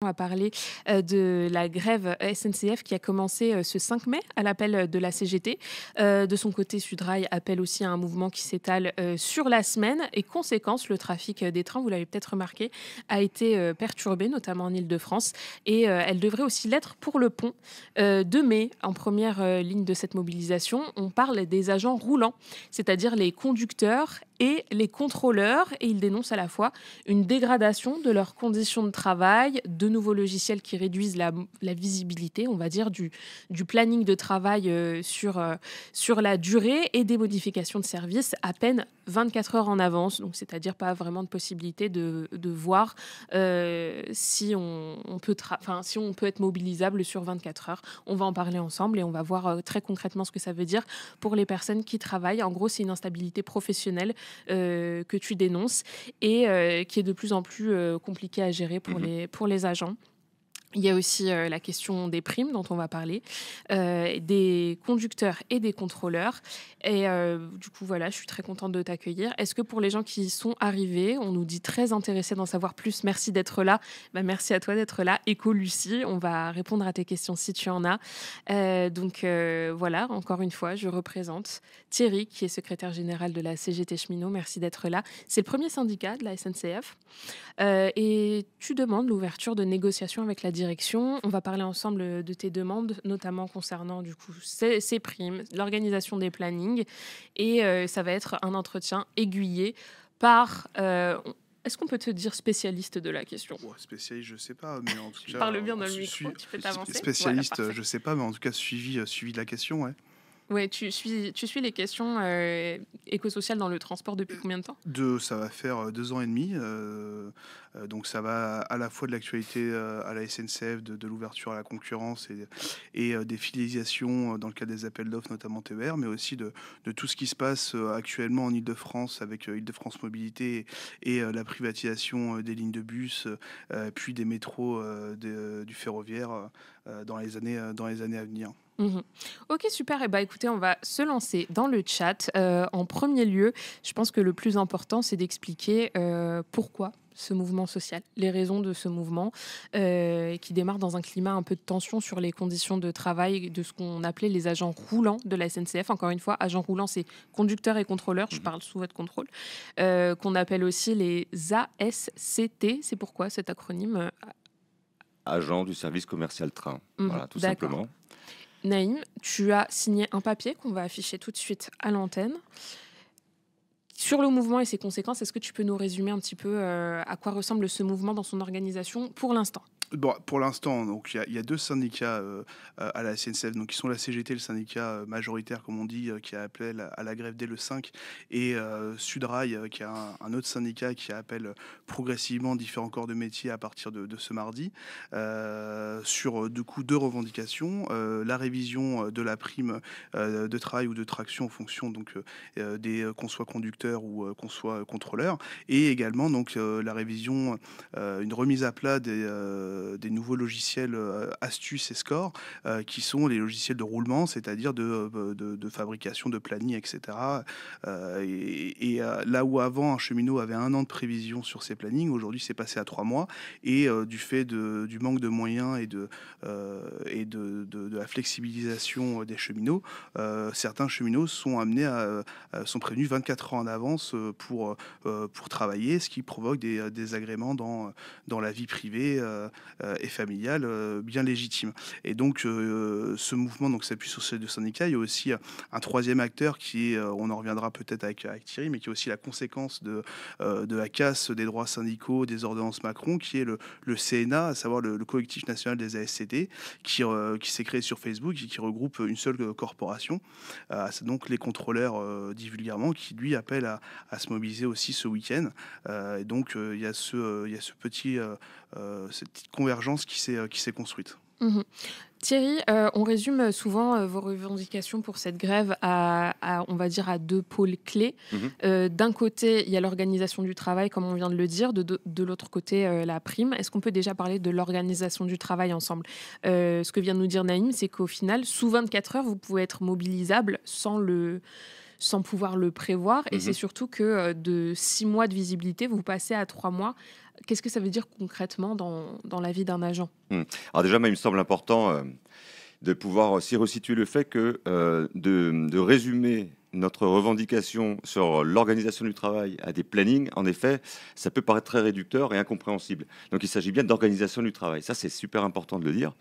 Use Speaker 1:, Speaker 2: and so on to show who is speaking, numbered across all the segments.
Speaker 1: à parler de la grève SNCF qui a commencé ce 5 mai à l'appel de la CGT. De son côté, Sudrail appelle aussi à un mouvement qui s'étale sur la semaine. Et conséquence, le trafic des trains, vous l'avez peut-être remarqué, a été perturbé, notamment en Île-de-France. Et elle devrait aussi l'être pour le pont de mai. En première ligne de cette mobilisation, on parle des agents roulants, c'est-à-dire les conducteurs et les contrôleurs, et ils dénoncent à la fois une dégradation de leurs conditions de travail, de nouveaux logiciels qui réduisent la visibilité, on va dire, du planning de travail sur la durée, et des modifications de service à peine 24 heures en avance, donc c'est-à-dire pas vraiment de possibilité de voir si on peut être mobilisable sur 24 heures. On va en parler ensemble et on va voir très concrètement ce que ça veut dire pour les personnes qui travaillent. En gros, c'est une instabilité professionnelle que tu dénonces et qui est de plus en plus compliquée à gérer pour les agents. Il y a aussi la question des primes dont on va parler, des conducteurs et des contrôleurs. Et du coup, voilà, je suis très contente de t'accueillir. Est-ce que pour les gens qui sont arrivés, on nous dit très intéressés d'en savoir plus, merci d'être là. Merci à toi d'être là. Lucie, on va répondre à tes questions si tu en as. Voilà, encore une fois, je représente Thierry, qui est secrétaire général de la CGT Cheminots. Merci d'être là. C'est le premier syndicat de la SNCF. Et tu demandes l'ouverture de négociations avec la direction. On va parler ensemble de tes demandes, notamment concernant du coup ces primes, l'organisation des plannings, et ça va être un entretien aiguillé par... est-ce qu'on peut te dire spécialiste de la question?
Speaker 2: Spécialiste, je sais pas, mais en tout cas...
Speaker 1: Parle bien dans le micro, tu peux t'avancer.
Speaker 2: Spécialiste,
Speaker 1: voilà,
Speaker 2: je sais pas, mais en tout cas, suivi de la question, ouais.
Speaker 1: Ouais, tu suis les questions écosociales dans le transport depuis combien de temps?
Speaker 2: Ça va faire 2 ans et demi. Donc ça va à la fois de l'actualité à la SNCF, de l'ouverture à la concurrence et des fidélisations dans le cadre des appels d'offres, notamment TER, mais aussi de tout ce qui se passe actuellement en Île-de-France avec Île-de-France Mobilité et la privatisation des lignes de bus, puis des métros du ferroviaire dans les années à venir.
Speaker 1: Ok, super. Et écoutez, on va se lancer dans le chat. En premier lieu, je pense que le plus important, c'est d'expliquer pourquoi ce mouvement social, les raisons de ce mouvement qui démarre dans un climat un peu de tension sur les conditions de travail de ce qu'on appelait les agents roulants de la SNCF. Encore une fois, agents roulants, c'est conducteurs et contrôleurs, je parle sous votre contrôle, qu'on appelle aussi les ASCT. C'est pourquoi cet acronyme?
Speaker 3: Agent du service commercial train, voilà, tout simplement.
Speaker 1: Naïm, tu as signé un papier qu'on va afficher tout de suite à l'antenne. Sur le mouvement et ses conséquences, est-ce que tu peux nous résumer un petit peu à quoi ressemble ce mouvement dans son organisation pour l'instant?
Speaker 2: Bon, pour l'instant, donc il y a 2 syndicats à la SNCF, donc qui sont la CGT, le syndicat majoritaire, comme on dit, qui a appelé à la grève dès le 5, et Sudrail, qui a un autre syndicat qui appelle progressivement différents corps de métier à partir de ce mardi, sur du coup 2 revendications, la révision de la prime de travail ou de traction en fonction donc qu'on soit conducteur ou qu'on soit contrôleur, et également donc la révision, une remise à plat des nouveaux logiciels astuces et score, qui sont les logiciels de roulement, c'est-à-dire de fabrication de planning, etc. Là où avant un cheminot avait 1 an de prévision sur ses plannings, aujourd'hui c'est passé à 3 mois, et du fait du manque de moyens et de la flexibilisation des cheminots, certains cheminots sont amenés sont prévenus 24 heures en avance pour travailler, ce qui provoque des désagréments dans la vie privée et familiale bien légitime. Et donc ce mouvement donc s'appuie sur ces 2 syndicats. Il y a aussi un 3e acteur qui est, on en reviendra peut-être avec Thierry, mais qui est aussi la conséquence de la casse des droits syndicaux, des ordonnances Macron, qui est le CNA, à savoir le collectif national des ASCT, qui s'est créé sur Facebook et qui regroupe une seule corporation. C'est donc les contrôleurs dit vulgairement, qui lui appelle à se mobiliser aussi ce week-end. Et donc il y a cette petite convergence qui s'est construite.
Speaker 1: Mmh. Thierry, on résume souvent vos revendications pour cette grève on va dire, à 2 pôles clés. D'un côté, il y a l'organisation du travail, comme on vient de le dire. De l'autre côté, la prime. Est-ce qu'on peut déjà parler de l'organisation du travail ensemble? Ce que vient de nous dire Naïm, c'est qu'au final, sous 24 heures, vous pouvez être mobilisable sans sans pouvoir le prévoir. Et c'est surtout que de 6 mois de visibilité, vous passez à 3 mois. Qu'est-ce que ça veut dire concrètement dans la vie d'un agent?
Speaker 3: Alors déjà, moi, il me semble important de pouvoir aussi resituer le fait que de résumer notre revendication sur l'organisation du travail à des plannings, en effet, ça peut paraître très réducteur et incompréhensible. Donc il s'agit bien d'organisation du travail. Ça, c'est super important de le dire.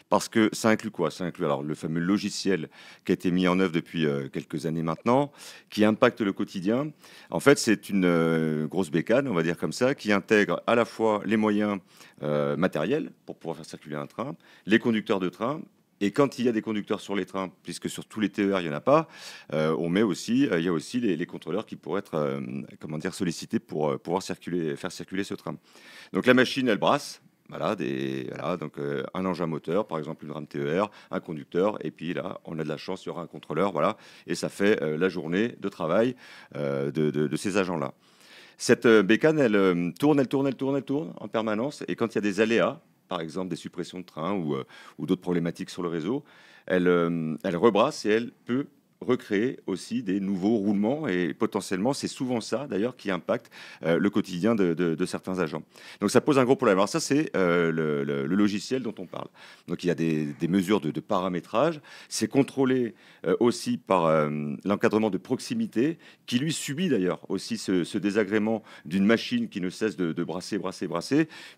Speaker 3: Parce que ça inclut quoi? Ça inclut alors le fameux logiciel qui a été mis en œuvre depuis quelques années maintenant, qui impacte le quotidien. En fait, c'est une grosse bécane, on va dire comme ça, qui intègre à la fois les moyens matériels pour pouvoir faire circuler un train, les conducteurs de train. Et quand il y a des conducteurs sur les trains, puisque sur tous les TER, il n'y en a pas, on met aussi, il y a aussi les contrôleurs qui pourraient être comment dire, sollicités pour pouvoir faire circuler ce train. Donc la machine, elle brasse. Voilà, donc un engin moteur, par exemple une rame TER, un conducteur, et puis là, on a de la chance, il y aura un contrôleur, voilà, et ça fait la journée de travail de ces agents-là. Cette bécane, elle tourne en permanence, et quand il y a des aléas, par exemple des suppressions de trains ou d'autres problématiques sur le réseau, elle rebrasse et elle peut recréer aussi des nouveaux roulements et potentiellement c'est souvent ça d'ailleurs qui impacte le quotidien de certains agents. Donc ça pose un gros problème. Alors ça c'est le logiciel dont on parle. Donc il y a des mesures de paramétrage. C'est contrôlé aussi par l'encadrement de proximité qui lui subit d'ailleurs aussi ce désagrément d'une machine qui ne cesse de brasser,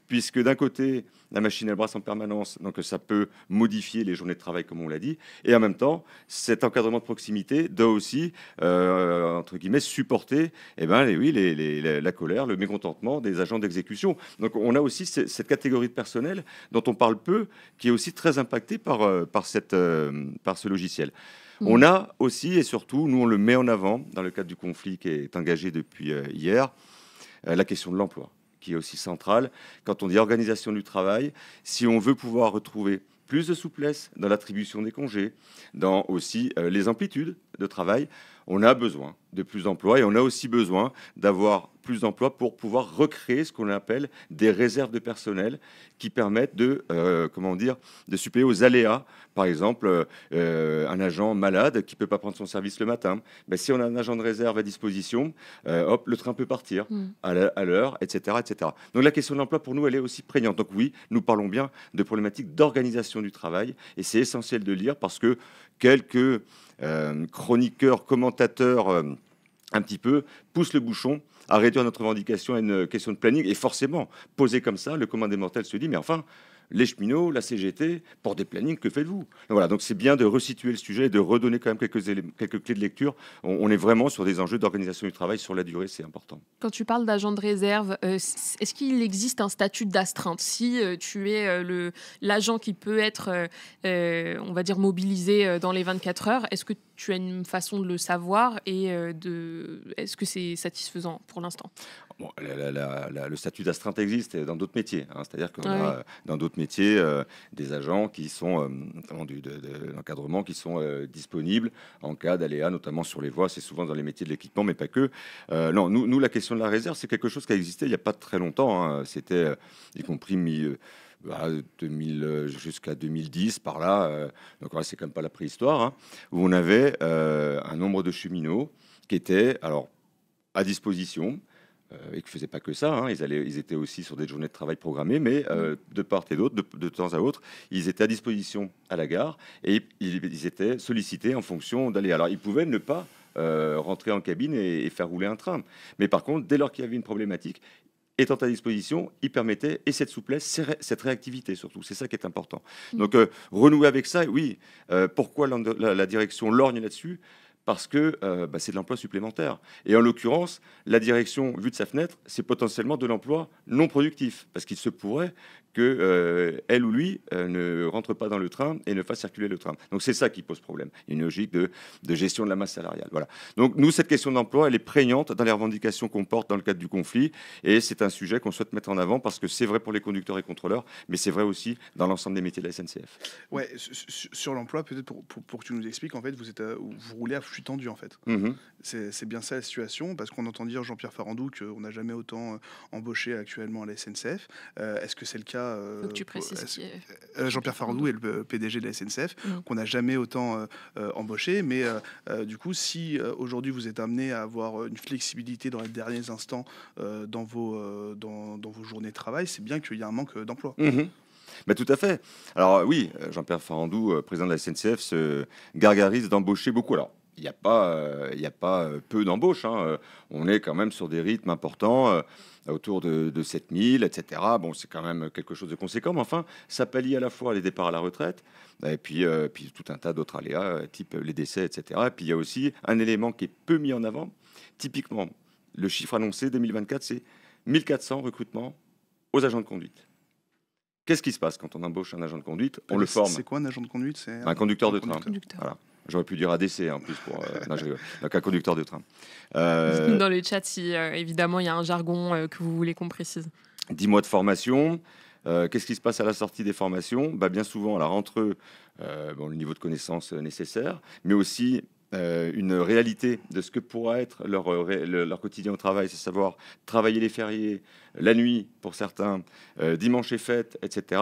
Speaker 3: puisque d'un côté la machine elle brasse en permanence, donc ça peut modifier les journées de travail comme on l'a dit, et en même temps cet encadrement de proximité doit aussi, entre guillemets, supporter la colère, le mécontentement des agents d'exécution. Donc on a aussi cette catégorie de personnel dont on parle peu, qui est aussi très impactée par ce logiciel. On a aussi, et surtout, nous on le met en avant dans le cadre du conflit qui est engagé depuis hier, la question de l'emploi, qui est aussi centrale. Quand on dit organisation du travail, si on veut pouvoir retrouver plus de souplesse dans l'attribution des congés, dans aussi les amplitudes de travail, on a besoin de plus d'emplois et on a aussi besoin d'avoir plus d'emplois pour pouvoir recréer ce qu'on appelle des réserves de personnel qui permettent de suppléer aux aléas. Par exemple, un agent malade qui peut pas prendre son service le matin, ben, si on a un agent de réserve à disposition, hop, le train peut partir à l'heure, etc., etc. Donc la question de l'emploi, pour nous, elle est aussi prégnante. Donc oui, nous parlons bien de problématiques d'organisation du travail et c'est essentiel de le lire parce que quelques chroniqueurs, commentateurs un petit peu poussent le bouchon à réduire notre revendication à une question de planning. Et forcément, posé comme ça, le commun des mortels se dit, mais enfin, les cheminots, la CGT, pour des plannings, que faites-vous? Voilà, donc c'est bien de resituer le sujet et de redonner quand même quelques clés de lecture. On est vraiment sur des enjeux d'organisation du travail sur la durée, c'est important.
Speaker 1: Quand tu parles d'agent de réserve, est-ce qu'il existe un statut d'astreinte? Si tu es l'agent qui peut être, on va dire, mobilisé dans les 24 heures, est-ce que tu as une façon de le savoir et est-ce que c'est satisfaisant pour l'instant?
Speaker 3: Bon, le statut d'astreinte existe dans d'autres métiers. C'est-à-dire qu'on a dans d'autres métiers des agents qui sont, notamment de l'encadrement, qui sont disponibles en cas d'aléa, notamment sur les voies. C'est souvent dans les métiers de l'équipement, mais pas que. Non, nous, la question de la réserve, c'est quelque chose qui a existé il n'y a pas très longtemps. C'était y compris 2000 jusqu'à 2010 par là. Donc c'est quand même pas la préhistoire, où on avait un nombre de cheminots qui étaient alors à disposition. Et qui ne faisaient pas que ça, ils étaient aussi sur des journées de travail programmées, mais de part et d'autre, de temps à autre, ils étaient à disposition à la gare et ils étaient sollicités en fonction d'aller. Alors, ils pouvaient ne pas rentrer en cabine et faire rouler un train. Mais par contre, dès lors qu'il y avait une problématique, étant à disposition, ils permettaient, et cette souplesse, cette réactivité surtout, c'est ça qui est important. Donc, renouer avec ça, oui, pourquoi la direction lorgne là-dessus? Parce que c'est de l'emploi supplémentaire. Et en l'occurrence, la direction, vue de sa fenêtre, c'est potentiellement de l'emploi non productif. Parce qu'il se pourrait qu'elle ou lui ne rentre pas dans le train et ne fasse circuler le train. Donc c'est ça qui pose problème. Une logique de gestion de la masse salariale. Voilà. Donc nous, cette question d'emploi, elle est prégnante dans les revendications qu'on porte dans le cadre du conflit. Et c'est un sujet qu'on souhaite mettre en avant parce que c'est vrai pour les conducteurs et contrôleurs, mais c'est vrai aussi dans l'ensemble des métiers de la SNCF.
Speaker 2: Ouais, sur l'emploi, peut-être pour que tu nous expliques, en fait, vous roulez à flux tendu, en fait. C'est bien ça la situation, parce qu'on entend dire Jean-Pierre Farandou qu'on n'a jamais autant embauché actuellement à la SNCF. Est-ce que c'est le cas là,
Speaker 1: Faut que tu précises qui est
Speaker 2: Jean-Pierre Farandou est le PDG de la SNCF, qu'on n'a jamais autant embauché. Mais du coup, si aujourd'hui vous êtes amené à avoir une flexibilité dans les derniers instants dans vos journées de travail, c'est bien qu'il y a un manque d'emploi.
Speaker 3: Bah, tout à fait. Alors oui, Jean-Pierre Farandou, président de la SNCF, se gargarise d'embaucher beaucoup. Alors, il y a pas peu d'embauches, hein. On est quand même sur des rythmes importants, autour de 7000, etc. Bon, c'est quand même quelque chose de conséquent, mais enfin, ça pallie à la fois les départs à la retraite, et puis tout un tas d'autres aléas, type les décès, etc. Et puis il y a aussi un élément qui est peu mis en avant. Typiquement, le chiffre annoncé 2024, c'est 1400 recrutements aux agents de conduite. Qu'est-ce qui se passe quand on embauche un agent de conduite? On le forme.
Speaker 2: C'est quoi un agent de conduite? C'est
Speaker 3: un conducteur de train.
Speaker 1: conducteur.
Speaker 3: Voilà. J'aurais pu dire ADC en plus pour. Non, je rigole. Donc un conducteur de train.
Speaker 1: Dites-nous dans le chat si évidemment il y a un jargon que vous voulez qu'on précise.
Speaker 3: 10 mois de formation. Qu'est-ce qui se passe à la sortie des formations? Bien souvent, alors entre eux, le niveau de connaissance nécessaire, mais aussi une réalité de ce que pourra être leur quotidien au travail, c'est savoir travailler les fériés, la nuit pour certains, dimanche et fête, etc.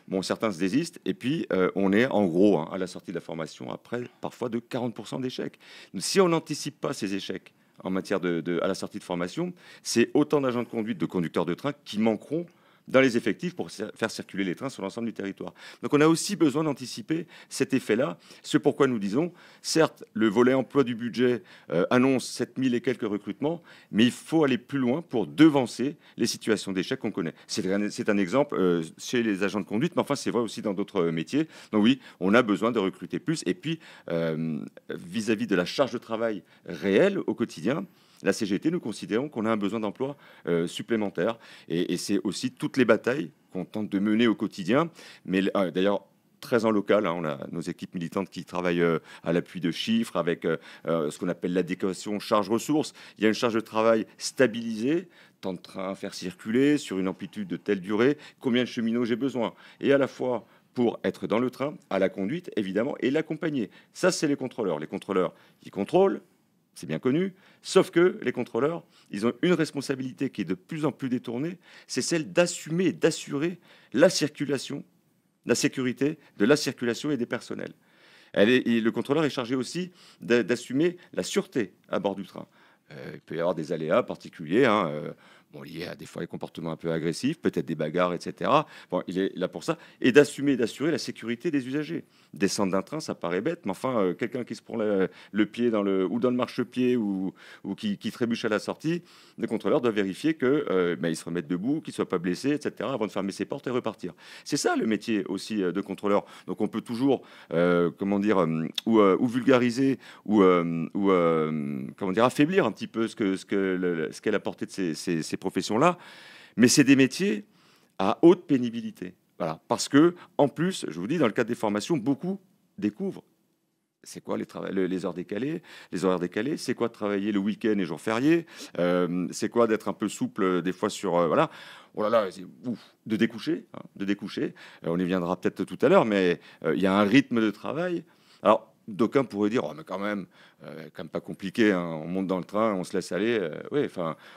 Speaker 3: Bon, certains se désistent, et puis on est en gros, à la sortie de la formation, après parfois de 40% d'échecs. Si on n'anticipe pas ces échecs en matière à la sortie de formation, c'est autant d'agents de conduite, de conducteurs de train qui manqueront dans les effectifs pour faire circuler les trains sur l'ensemble du territoire. Donc on a aussi besoin d'anticiper cet effet-là. C'est pourquoi nous disons, certes, le volet emploi du budget annonce 7000 et quelques recrutements, mais il faut aller plus loin pour devancer les situations d'échec qu'on connaît. C'est un exemple chez les agents de conduite, mais enfin c'est vrai aussi dans d'autres métiers. Donc oui, on a besoin de recruter plus. Et puis, vis-à-vis de la charge de travail réelle au quotidien, la CGT, nous considérons qu'on a un besoin d'emploi supplémentaire. Et c'est aussi toutes les batailles qu'on tente de mener au quotidien. Mais d'ailleurs, très en local, on a nos équipes militantes qui travaillent à l'appui de chiffres avec ce qu'on appelle l'adéquation charge-ressources. Il y a une charge de travail stabilisée, temps de train à faire circuler sur une amplitude de telle durée, combien de cheminots j'ai besoin. Et à la fois pour être dans le train, à la conduite, évidemment, et l'accompagner. Ça, c'est les contrôleurs. Les contrôleurs, ils contrôlent. C'est bien connu, sauf que les contrôleurs, ils ont une responsabilité qui est de plus en plus détournée, c'est celle d'assumer et d'assurer la circulation, la sécurité de la circulation et des personnels. Le contrôleur est chargé aussi d'assumer la sûreté à bord du train. Il peut y avoir des aléas particuliers, liés à des fois les comportements un peu agressifs, peut-être des bagarres, etc. Bon, il est là pour ça. Et d'assumer et d'assurer la sécurité des usagers. Descendre d'un train, ça paraît bête, mais enfin, quelqu'un qui se prend le pied dans le marchepied ou qui trébuche à la sortie, le contrôleur doit vérifier qu'il se remette debout, qu'il ne soit pas blessé, etc., avant de fermer ses portes et repartir. C'est ça le métier aussi de contrôleur. Donc on peut toujours, ou vulgariser, ou affaiblir un petit peu ce qu'est la portée de ces professions-là, mais c'est des métiers à haute pénibilité. Voilà. Parce que, en plus, je vous dis, dans le cadre des formations, beaucoup découvrent c'est quoi les heures décalées, les horaires décalés, c'est quoi de travailler le week-end et jours fériés, c'est quoi d'être un peu souple des fois sur... voilà. Oh là là, c'est de découcher. On y viendra peut-être tout à l'heure, mais il y a un rythme de travail. Alors, d'aucuns pourraient dire, mais quand même pas compliqué, on monte dans le train, on se laisse aller,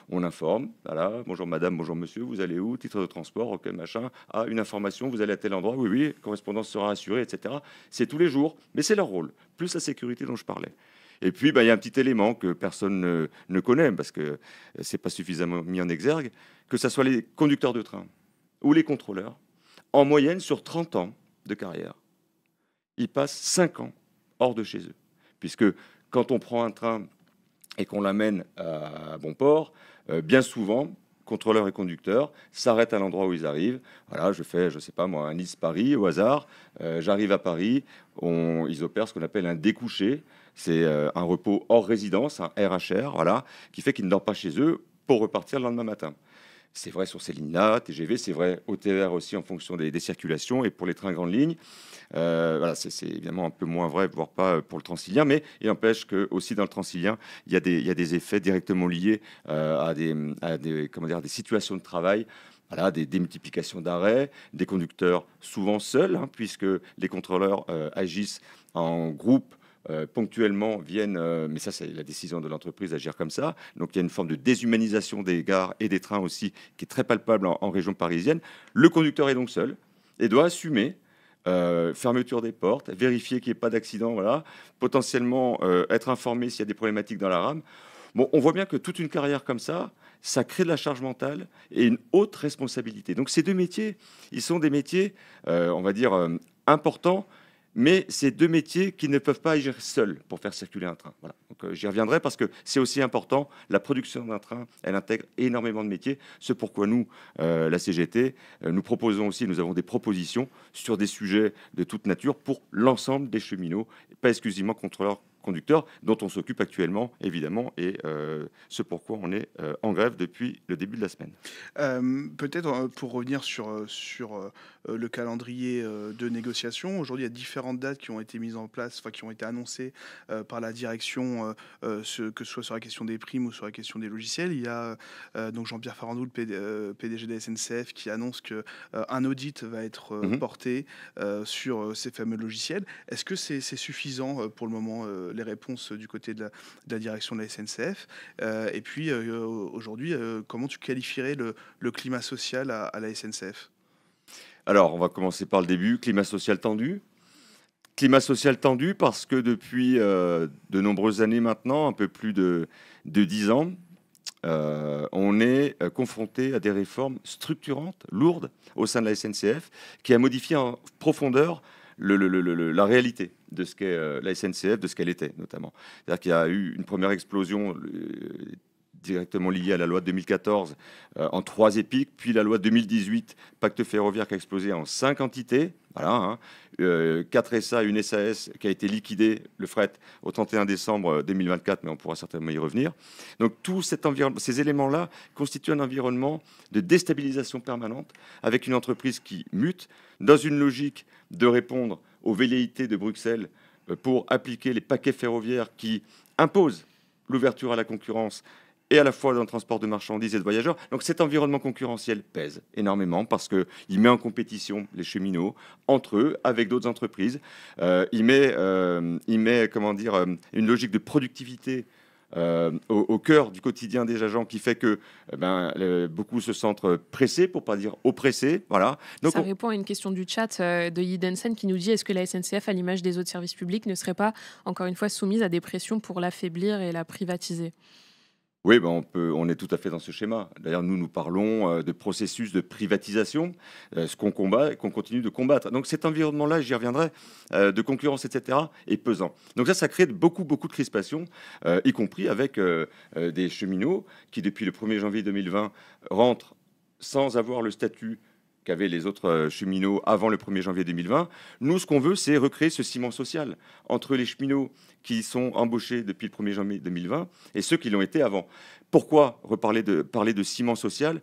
Speaker 3: on informe, voilà, bonjour madame, bonjour monsieur, vous allez où, titre de transport, ok, machin, une information, vous allez à tel endroit, oui, correspondance sera assurée, etc. C'est tous les jours, mais c'est leur rôle, plus la sécurité dont je parlais. Et puis, il y a un petit élément que personne ne connaît, parce que c'est pas suffisamment mis en exergue, que ce soit les conducteurs de train ou les contrôleurs, en moyenne, sur 30 ans de carrière, ils passent 5 ans hors de chez eux. Puisque quand on prend un train et qu'on l'amène à bon port, bien souvent, contrôleurs et conducteurs s'arrêtent à l'endroit où ils arrivent. Voilà, je fais, je sais pas moi, un Nice-Paris au hasard. J'arrive à Paris, ils opèrent ce qu'on appelle un découché. C'est un repos hors résidence, un RHR, voilà, qui fait qu'ils ne dorment pas chez eux pour repartir le lendemain matin. C'est vrai sur ces lignes-là, TGV, c'est vrai au TER aussi en fonction des circulations et pour les trains grandes lignes. Voilà, c'est évidemment un peu moins vrai, voire pas pour le Transilien, mais il n'empêche que aussi dans le Transilien, il y a des effets directement liés à des situations de travail. Voilà, des démultiplications d'arrêts, des conducteurs souvent seuls, puisque les contrôleurs agissent en groupe ponctuellement viennent, mais ça c'est la décision de l'entreprise d'agir comme ça, donc il y a une forme de déshumanisation des gares et des trains aussi qui est très palpable en région parisienne. Le conducteur est donc seul et doit assumer fermeture des portes, vérifier qu'il n'y ait pas d'accident, voilà, potentiellement être informé s'il y a des problématiques dans la rame. Bon, on voit bien que toute une carrière comme ça crée de la charge mentale et une haute responsabilité. Donc ces deux métiers, ils sont des métiers, on va dire, importants, mais c'est deux métiers qui ne peuvent pas agir seuls pour faire circuler un train. Voilà. Donc j'y reviendrai parce que c'est aussi important. La production d'un train, elle intègre énormément de métiers. C'est pourquoi nous, la CGT, nous proposons aussi, nous avons des propositions sur des sujets de toute nature pour l'ensemble des cheminots, pas exclusivement contrôleurs conducteurs, dont on s'occupe actuellement, évidemment, et ce pourquoi on est en grève depuis le début de la semaine.
Speaker 2: Peut-être pour revenir sur le calendrier de négociation, aujourd'hui il y a différentes dates qui ont été mises en place, enfin qui ont été annoncées par la direction, que ce soit sur la question des primes ou sur la question des logiciels. Il y a donc Jean-Pierre Farandou, le PDG de la SNCF, qui annonce qu'un audit va être porté sur ces fameux logiciels. Est-ce que c'est suffisant pour le moment, les réponses du côté de la direction de la SNCF? Et puis aujourd'hui, comment tu qualifierais le climat social à la SNCF?
Speaker 3: Alors, on va commencer par le début. Climat social tendu. Climat social tendu parce que depuis de nombreuses années maintenant, un peu plus de 10 ans, on est confronté à des réformes structurantes, lourdes, au sein de la SNCF, qui a modifié en profondeur la réalité de ce qu'est la SNCF, de ce qu'elle était notamment. C'est-à-dire qu'il y a eu une première explosion directement liée à la loi de 2014 en 3 épiques, puis la loi de 2018, pacte ferroviaire, qui a explosé en 5 entités. Voilà, 4 SA, une SAS qui a été liquidée, le fret, au 31 décembre 2024, mais on pourra certainement y revenir. Donc tout ces éléments-là constituent un environnement de déstabilisation permanente, avec une entreprise qui mute dans une logique de répondre aux velléités de Bruxelles pour appliquer les paquets ferroviaires qui imposent l'ouverture à la concurrence et à la fois dans le transport de marchandises et de voyageurs. Donc cet environnement concurrentiel pèse énormément parce qu'il met en compétition les cheminots entre eux, avec d'autres entreprises. Il met comment dire, une logique de productivité au cœur du quotidien des agents qui fait que beaucoup se sentent pressés, pour ne pas dire oppressés. Voilà.
Speaker 1: Donc ça répond à une question du chat de Yidensen qui nous dit: est-ce que la SNCF, à l'image des autres services publics, ne serait pas, encore une fois, soumise à des pressions pour l'affaiblir et la privatiser?
Speaker 3: Oui, on est tout à fait dans ce schéma. D'ailleurs, nous parlons de processus de privatisation, ce qu'on combat et qu'on continue de combattre. Donc cet environnement-là, j'y reviendrai, de concurrence, etc., est pesant. Donc ça crée beaucoup de crispations, y compris avec des cheminots qui, depuis le 1er janvier 2020, rentrent sans avoir le statut qu'avaient les autres cheminots avant le 1er janvier 2020. Nous, ce qu'on veut, c'est recréer ce ciment social entre les cheminots qui sont embauchés depuis le 1er janvier 2020 et ceux qui l'ont été avant. Pourquoi parler de ciment social?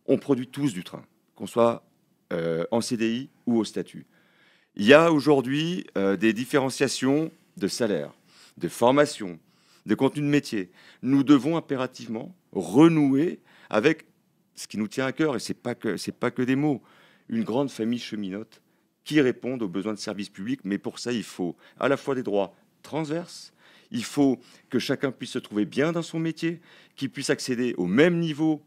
Speaker 3: On produit tous du train, qu'on soit en CDI ou au statut. Il y a aujourd'hui des différenciations de salaire, de formation, de contenu de métier. Nous devons impérativement renouer avec ce qui nous tient à cœur, et ce n'est pas que des mots, une grande famille cheminote qui répondent aux besoins de services publics. Mais pour ça, il faut à la fois des droits transverses, il faut que chacun puisse se trouver bien dans son métier, qu'il puisse accéder au même niveau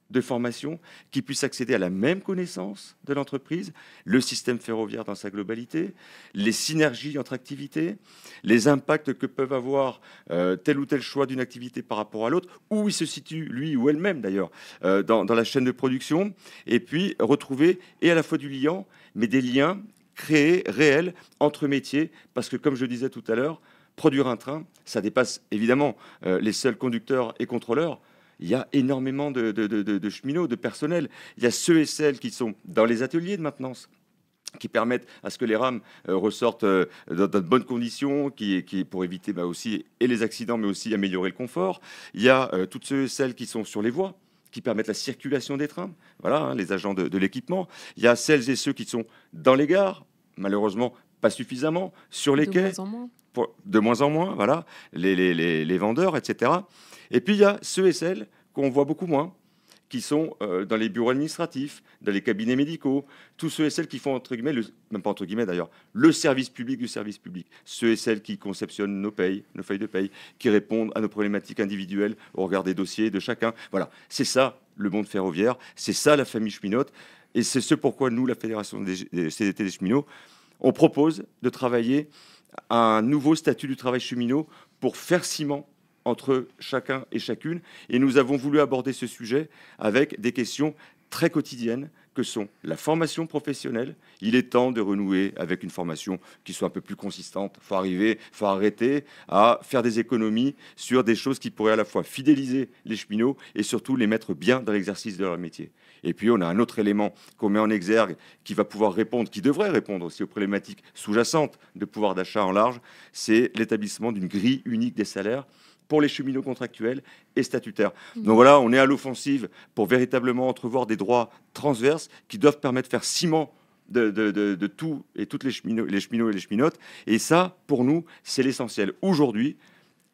Speaker 3: de formation, qu'il puisse accéder à la même connaissance de l'entreprise, le système ferroviaire dans sa globalité, les synergies entre activités, les impacts que peuvent avoir tel ou tel choix d'une activité par rapport à l'autre, où il se situe, lui ou elle-même d'ailleurs, dans la chaîne de production, et puis retrouver et à la fois du lien, mais des liens créés, réels, entre métiers, parce que comme je disais tout à l'heure, produire un train, ça dépasse évidemment les seuls conducteurs et contrôleurs. Il y a énormément de cheminots, de personnel. Il y a ceux et celles qui sont dans les ateliers de maintenance, qui permettent à ce que les rames ressortent dans de bonnes conditions, qui pour éviter aussi et les accidents, mais aussi améliorer le confort. Il y a toutes ceux et celles qui sont sur les voies, qui permettent la circulation des trains, voilà, les agents de l'équipement. Il y a celles et ceux qui sont dans les gares, malheureusement pas suffisamment, sur les quais, de moins en moins, voilà, les vendeurs, etc. Et puis il y a ceux et celles qu'on voit beaucoup moins, qui sont dans les bureaux administratifs, dans les cabinets médicaux, tous ceux et celles qui font, entre guillemets, même pas entre guillemets d'ailleurs, le service public du service public, ceux et celles qui conceptionnent nos feuilles de paye, qui répondent à nos problématiques individuelles au regard des dossiers de chacun. Voilà, c'est ça le monde ferroviaire, c'est ça la famille cheminote, et c'est ce pourquoi nous, la Fédération des CDT des cheminots, on propose de travailler à un nouveau statut du travail cheminot pour faire ciment entre chacun et chacune. Et nous avons voulu aborder ce sujet avec des questions très quotidiennes que sont la formation professionnelle. Il est temps de renouer avec une formation qui soit un peu plus consistante. Il faut arrêter à faire des économies sur des choses qui pourraient à la fois fidéliser les cheminots et surtout les mettre bien dans l'exercice de leur métier. Et puis on a un autre élément qu'on met en exergue qui va pouvoir répondre, qui devrait répondre aussi aux problématiques sous-jacentes de pouvoir d'achat en large, c'est l'établissement d'une grille unique des salaires pour les cheminots contractuels et statutaires. Donc voilà, on est à l'offensive pour véritablement entrevoir des droits transverses qui doivent permettre de faire ciment de tout et toutes les cheminots et les cheminotes. Et ça, pour nous, c'est l'essentiel. Aujourd'hui,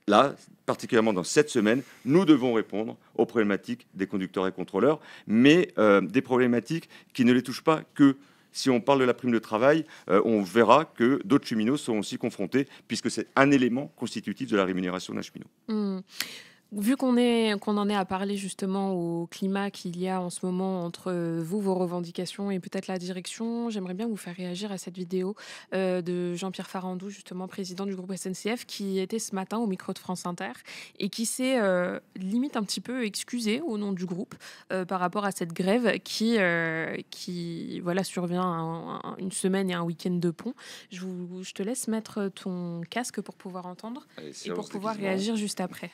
Speaker 3: là, particulièrement dans cette semaine, nous devons répondre aux problématiques des conducteurs et contrôleurs, mais des problématiques qui ne les touchent pas que. Si on parle de la prime de travail, on verra que d'autres cheminots sont aussi confrontés, puisque c'est un élément constitutif de la rémunération d'un cheminot.
Speaker 1: Vu qu'on en est à parler justement au climat qu'il y a en ce moment entre vos revendications et peut-être la direction, j'aimerais bien vous faire réagir à cette vidéo de Jean-Pierre Farandou, justement président du groupe SNCF, qui était ce matin au micro de France Inter et qui s'est limite un petit peu excusé au nom du groupe par rapport à cette grève qui voilà, survient une semaine et un week-end de pont. Je te laisse mettre ton casque pour pouvoir entendre et pour pouvoir réagir juste après.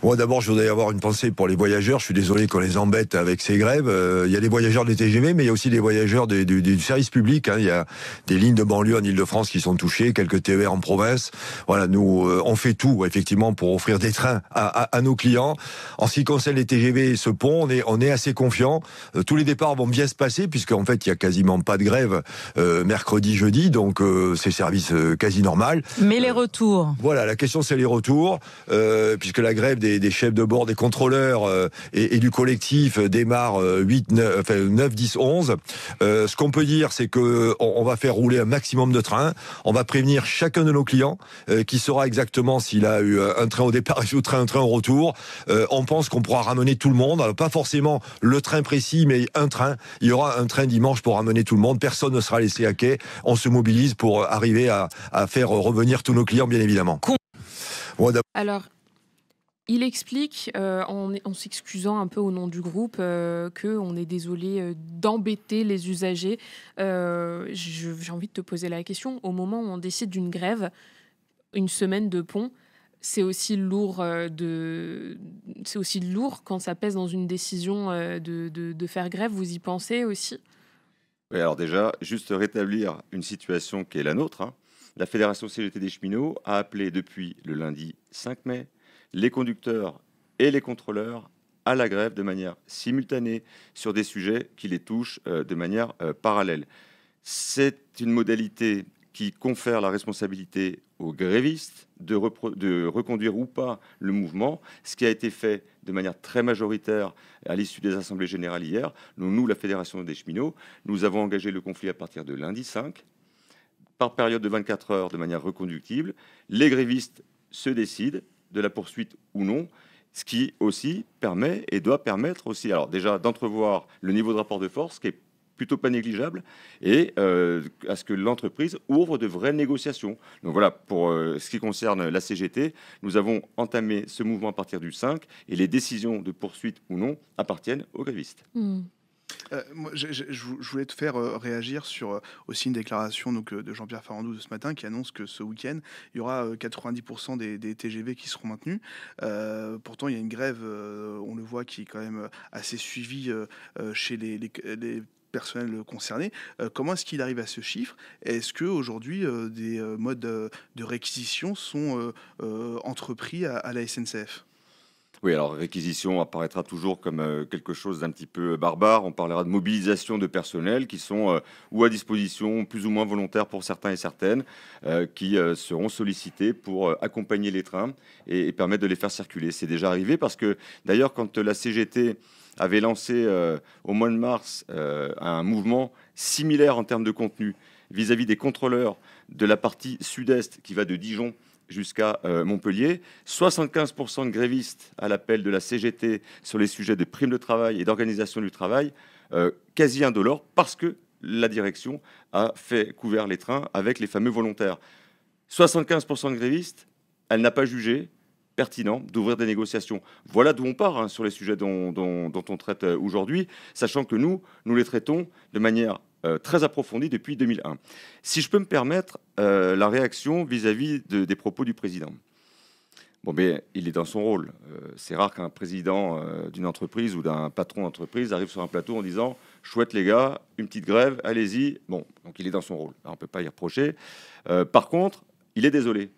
Speaker 4: Moi, d'abord, je voudrais avoir une pensée pour les voyageurs. Je suis désolé qu'on les embête avec ces grèves. Il y a des voyageurs des TGV, mais il y a aussi des voyageurs du service public. Il y a des lignes de banlieue en Ile-de-France qui sont touchées, quelques TER en province. Voilà, nous, on fait tout, effectivement, pour offrir des trains à nos clients. En ce qui concerne les TGV et ce pont, on est assez confiants. Tous les départs vont bien se passer, puisqu'en fait, il y a quasiment pas de grève mercredi, jeudi, donc c'est service quasi normal.
Speaker 5: Mais les retours.
Speaker 4: Voilà, la question, c'est les retours, puisque la grève des chefs de bord, des contrôleurs et du collectif démarre 9, 10, 11. Ce qu'on peut dire, c'est que on va faire rouler un maximum de trains. On va prévenir chacun de nos clients qui saura exactement s'il a eu un train au départ et un train au retour. On pense qu'on pourra ramener tout le monde. Alors, pas forcément le train précis, mais un train. Il y aura un train dimanche pour ramener tout le monde. Personne ne sera laissé à quai. On se mobilise pour arriver à faire revenir tous nos clients, bien évidemment.
Speaker 1: Alors, il explique, en s'excusant un peu au nom du groupe, qu'on est désolé d'embêter les usagers. J'ai envie de te poser la question. Au moment où on décide d'une grève, une semaine de pont, c'est aussi lourd quand ça pèse dans une décision de faire grève. Vous y pensez aussi ?
Speaker 3: Oui, alors déjà, juste rétablir une situation qui est la nôtre. La Fédération CGT des cheminots a appelé depuis le lundi 5 mai les conducteurs et les contrôleurs à la grève de manière simultanée sur des sujets qui les touchent de manière parallèle. C'est une modalité qui confère la responsabilité aux grévistes de reconduire ou pas le mouvement, ce qui a été fait de manière très majoritaire à l'issue des assemblées générales hier. Nous, la Fédération des cheminots, nous avons engagé le conflit à partir de lundi 5, par période de 24 heures de manière reconductible. Les grévistes se décident de la poursuite ou non, ce qui aussi permet et doit permettre aussi, alors déjà d'entrevoir le niveau de rapport de force qui est plutôt pas négligeable et à ce que l'entreprise ouvre de vraies négociations. Donc voilà, pour ce qui concerne la CGT, nous avons entamé ce mouvement à partir du 5 et les décisions de poursuite ou non appartiennent aux grévistes.
Speaker 2: Moi, je voulais te faire réagir sur aussi une déclaration de Jean-Pierre Farandou de ce matin qui annonce que ce week-end, il y aura 90% des TGV qui seront maintenus. Pourtant, il y a une grève, on le voit, qui est quand même assez suivie chez les personnels concernés. Comment est-ce qu'il arrive à ce chiffre ? Est-ce qu'aujourd'hui, des modes de réquisition sont entrepris à la SNCF ?
Speaker 3: Oui, alors réquisition apparaîtra toujours comme quelque chose d'un petit peu barbare. On parlera de mobilisation de personnel qui sont ou à disposition, plus ou moins volontaires pour certains et certaines, qui seront sollicités pour accompagner les trains et permettre de les faire circuler. C'est déjà arrivé parce que d'ailleurs, quand la CGT avait lancé au mois de mars un mouvement similaire en termes de contenu vis-à-vis des contrôleurs de la partie sud-est qui va de Dijon jusqu'à Montpellier, 75% de grévistes à l'appel de la CGT sur les sujets de primes de travail et d'organisation du travail, quasi indolores, parce que la direction a fait couvert les trains avec les fameux volontaires. 75% de grévistes, elle n'a pas jugé pertinent d'ouvrir des négociations. Voilà d'où on part sur les sujets dont on traite aujourd'hui, sachant que nous les traitons de manière très approfondie depuis 2001. Si je peux me permettre la réaction vis-à-vis des propos du président. Bon, mais il est dans son rôle. C'est rare qu'un président d'une entreprise ou d'un patron d'entreprise arrive sur un plateau en disant « Chouette les gars, une petite grève, allez-y ». Bon, donc il est dans son rôle. Alors, on ne peut pas y reprocher. Par contre, il est désolé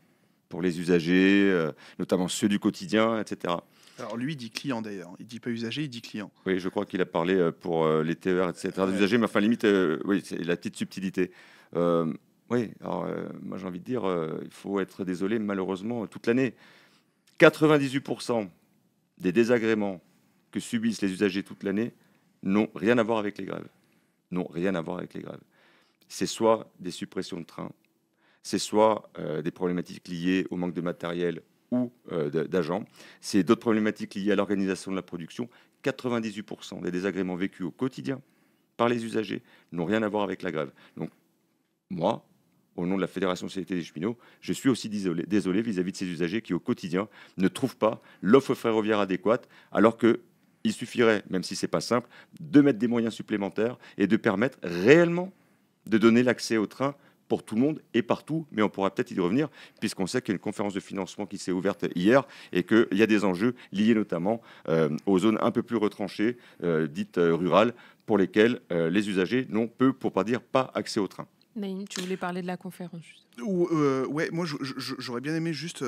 Speaker 3: pour les usagers, notamment ceux du quotidien, etc.
Speaker 2: Alors lui, il dit client d'ailleurs. Il dit pas usager, il dit client.
Speaker 3: Oui, je crois qu'il a parlé pour les TER, etc. Des usagers, mais enfin, limite, oui, c'est la petite subtilité. Oui, alors moi j'ai envie de dire, il faut être désolé, malheureusement, toute l'année. 98% des désagréments que subissent les usagers toute l'année n'ont rien à voir avec les grèves. N'ont rien à voir avec les grèves. C'est soit des suppressions de trains, c'est soit des problématiques liées au manque de matériel ou d'agents. C'est d'autres problématiques liées à l'organisation de la production. 98% des désagréments vécus au quotidien par les usagers n'ont rien à voir avec la grève. Donc, moi, au nom de la Fédération Société des cheminots, je suis aussi désolé vis-à-vis de ces usagers qui, au quotidien, ne trouvent pas l'offre ferroviaire adéquate, alors qu'il suffirait, même si ce n'est pas simple, de mettre des moyens supplémentaires et de permettre réellement de donner l'accès au train pour tout le monde et partout, mais on pourra peut-être y revenir, puisqu'on sait qu'il y a une conférence de financement qui s'est ouverte hier et qu'il y a des enjeux liés notamment aux zones un peu plus retranchées, dites rurales, pour lesquelles les usagers n'ont peu, pour pas dire pas, accès au train.
Speaker 1: Naïm, tu voulais parler de la conférence juste.
Speaker 2: Ouais, moi j'aurais bien aimé juste,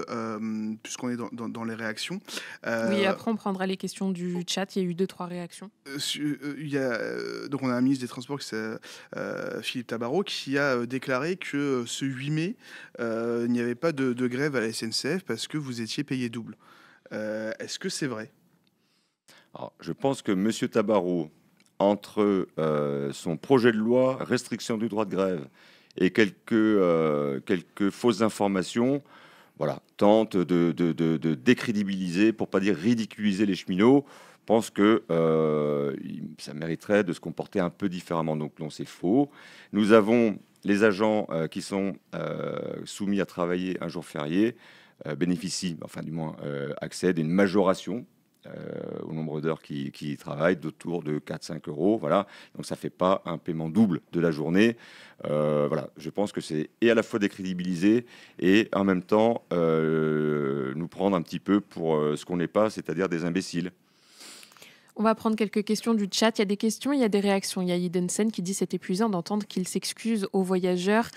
Speaker 2: puisqu'on est dans les réactions.
Speaker 1: Oui, après on prendra les questions du chat. Il y a eu 2-3 réactions.
Speaker 2: Donc on a un ministre des Transports, Philippe Tabarot, qui a déclaré que ce 8 mai, il n'y avait pas de grève à la SNCF parce que vous étiez payé double. Est-ce que c'est vrai ?
Speaker 3: Alors, je pense que M. Tabarot, entre son projet de loi, restriction du droit de grève, et quelques fausses informations, voilà, tente de décrédibiliser, pour pas dire ridiculiser les cheminots. Je pense que ça mériterait de se comporter un peu différemment. Donc non, c'est faux. Nous avons les agents qui sont soumis à travailler un jour férié, bénéficient, enfin du moins accèdent à une majoration au nombre d'heures qui travaillent, d'autour de 4-5 euros. Voilà. Donc ça ne fait pas un paiement double de la journée. Voilà. Je pense que c'est et à la fois décrédibiliser et en même temps nous prendre un petit peu pour ce qu'on n'est pas, c'est-à-dire des imbéciles.
Speaker 1: On va prendre quelques questions du chat. Il y a des questions, il y a des réactions. Il y a Idensen qui dit c'est épuisant d'entendre qu'il s'excuse aux voyageurs,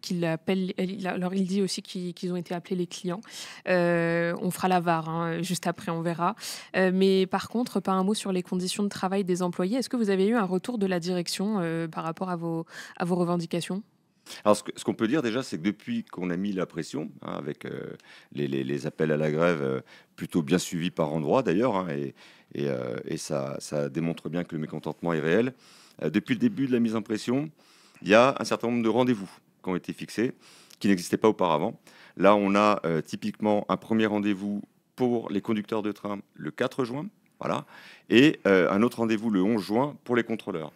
Speaker 1: qu'il appelle. Alors il dit aussi qu'ils ont été appelés les clients. On fera la VAR juste après, on verra. Mais par contre, pas un mot sur les conditions de travail des employés. Est-ce que vous avez eu un retour de la direction par rapport à vos revendications ?
Speaker 3: Alors, ce qu'on peut dire déjà, c'est que depuis qu'on a mis la pression, avec les appels à la grève plutôt bien suivis par endroits d'ailleurs, et ça démontre bien que le mécontentement est réel, depuis le début de la mise en pression, il y a un certain nombre de rendez-vous qui ont été fixés, qui n'existaient pas auparavant. Là, on a typiquement un premier rendez-vous pour les conducteurs de train le 4 juin, voilà, et un autre rendez-vous le 11 juin pour les contrôleurs.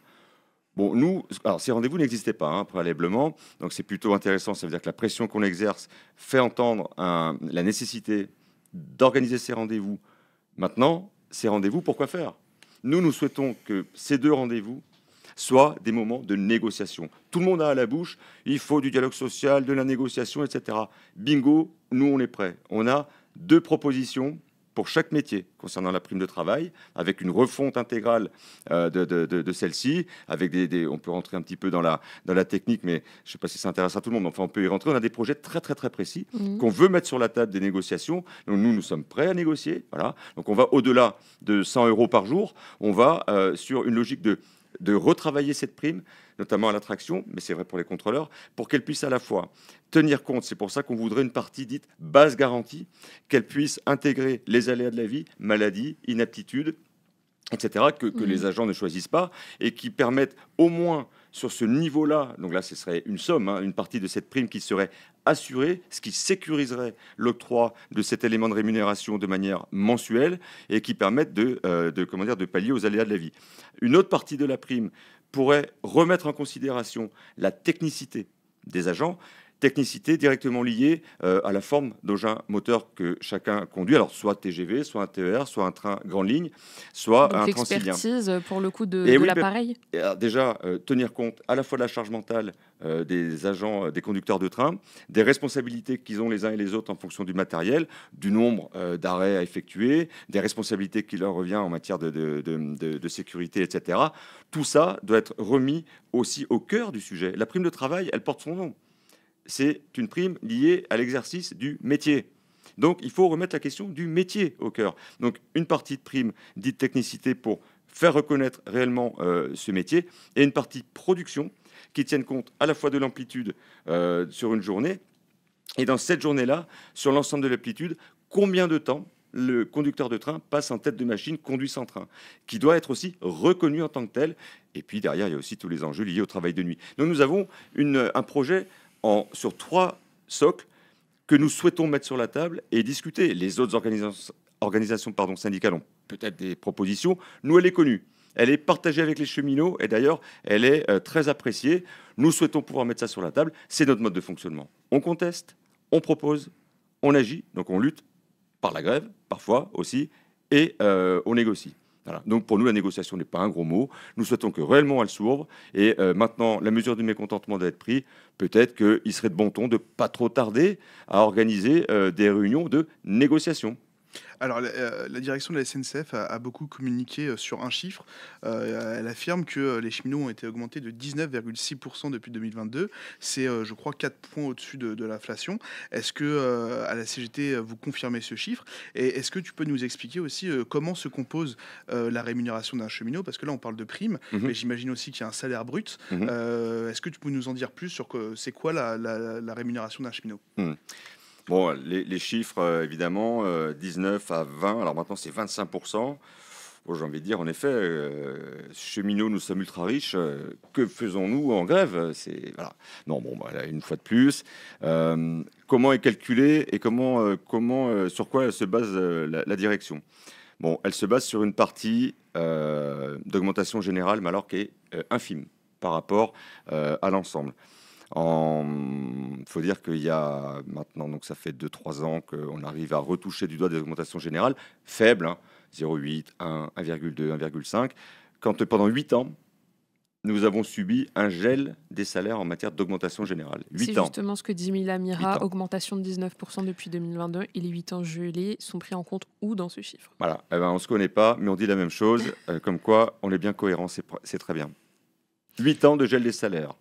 Speaker 3: Bon, nous, alors ces rendez-vous n'existaient pas préalablement, donc c'est plutôt intéressant. Ça veut dire que la pression qu'on exerce fait entendre la nécessité d'organiser ces rendez-vous. Maintenant, ces rendez-vous, pourquoi faire ? Nous souhaitons que ces 2 rendez-vous soient des moments de négociation. Tout le monde a à la bouche, il faut du dialogue social, de la négociation, etc. Bingo, nous on est prêts. On a 2 propositions pour chaque métier concernant la prime de travail, avec une refonte intégrale de celle-ci, avec on peut rentrer un petit peu dans la technique, mais je ne sais pas si ça intéresse à tout le monde, enfin on peut y rentrer. On a des projets très très très précis qu'on veut mettre sur la table des négociations. Donc nous sommes prêts à négocier. Voilà. Donc on va au-delà de 100 € par jour. On va sur une logique de retravailler cette prime, notamment à l'attraction, mais c'est vrai pour les contrôleurs, pour qu'elle puisse à la fois tenir compte, c'est pour ça qu'on voudrait une partie dite base garantie, qu'elle puisse intégrer les aléas de la vie, maladie, inaptitude, etc., que les agents ne choisissent pas, et qui permettent au moins sur ce niveau-là, donc là ce serait une somme, une partie de cette prime qui serait assurée, ce qui sécuriserait l'octroi de cet élément de rémunération de manière mensuelle et qui permette de pallier aux aléas de la vie. Une autre partie de la prime pourrait remettre en considération la technicité des agents, technicité directement liée à la forme d'engin moteur que chacun conduit, alors soit TGV, soit un TER, soit un train grande ligne, soit
Speaker 1: Donc
Speaker 3: un Transilien.
Speaker 1: l'expertise pour le coup de
Speaker 3: Oui,
Speaker 1: l'appareil.
Speaker 3: Déjà, tenir compte à la fois de la charge mentale des agents, des conducteurs de train, des responsabilités qu'ils ont les uns et les autres en fonction du matériel, du nombre d'arrêts à effectuer, des responsabilités qui leur revient en matière de sécurité, etc. Tout ça doit être remis aussi au cœur du sujet. La prime de travail, elle porte son nom. C'est une prime liée à l'exercice du métier. Donc, il faut remettre la question du métier au cœur. Donc, une partie de prime dite technicité pour faire reconnaître réellement ce métier et une partie production qui tienne compte à la fois de l'amplitude sur une journée et dans cette journée-là, sur l'ensemble de l'amplitude, combien de temps le conducteur de train passe en tête de machine, conduit son train, qui doit être aussi reconnu en tant que tel. Et puis, derrière, il y a aussi tous les enjeux liés au travail de nuit. Donc, nous avons un projet sur 3 socles que nous souhaitons mettre sur la table et discuter. Les autres organisations syndicales ont peut-être des propositions. Nous, elle est connue. Elle est partagée avec les cheminots et d'ailleurs, elle est très appréciée. Nous souhaitons pouvoir mettre ça sur la table. C'est notre mode de fonctionnement. On conteste, on propose, on agit, donc on lutte par la grève, parfois aussi, et on négocie. Voilà. Donc pour nous, la négociation n'est pas un gros mot. Nous souhaitons que réellement elle s'ouvre. Et maintenant, la mesure du mécontentement doit être prise. Peut-être qu'il serait de bon ton de ne pas trop tarder à organiser des réunions de négociation.
Speaker 2: Alors, la direction de la SNCF a beaucoup communiqué sur un chiffre. Elle affirme que les cheminots ont été augmentés de 19,6% depuis 2022. C'est, je crois, 4 points au-dessus de l'inflation. Est-ce que, à la CGT, vous confirmez ce chiffre? Et est-ce que tu peux nous expliquer aussi comment se compose la rémunération d'un cheminot? Parce que là, on parle de prime, mais j'imagine aussi qu'il y a un salaire brut. Est-ce que tu peux nous en dire plus sur c'est quoi la rémunération d'un cheminot?
Speaker 3: Bon, les chiffres, évidemment, 19 à 20, alors maintenant c'est 25%. Bon, j'ai envie de dire, en effet, cheminots, nous sommes ultra riches. Que faisons-nous en grève? Voilà. Non, bon, bah, là, une fois de plus. Comment est calculée et sur quoi se base la direction? Bon, elle se base sur une partie d'augmentation générale, mais alors qui est infime par rapport à l'ensemble. Il faut dire qu'il y a maintenant, donc ça fait 2-3 ans qu'on arrive à retoucher du doigt des augmentations générales faibles, 0,8, 1, 1,2, 1,5, quand pendant 8 ans, nous avons subi un gel des salaires en matière d'augmentation générale. 8
Speaker 1: C'est
Speaker 3: ans.
Speaker 1: justement ce que dit Mila Mira, augmentation de 19% depuis 2022 et les 8 ans gelés sont pris en compte où dans ce chiffre?
Speaker 3: Voilà, on ne se connaît pas, mais on dit la même chose, comme quoi on est bien cohérent, c'est très bien. 8 ans de gel des salaires.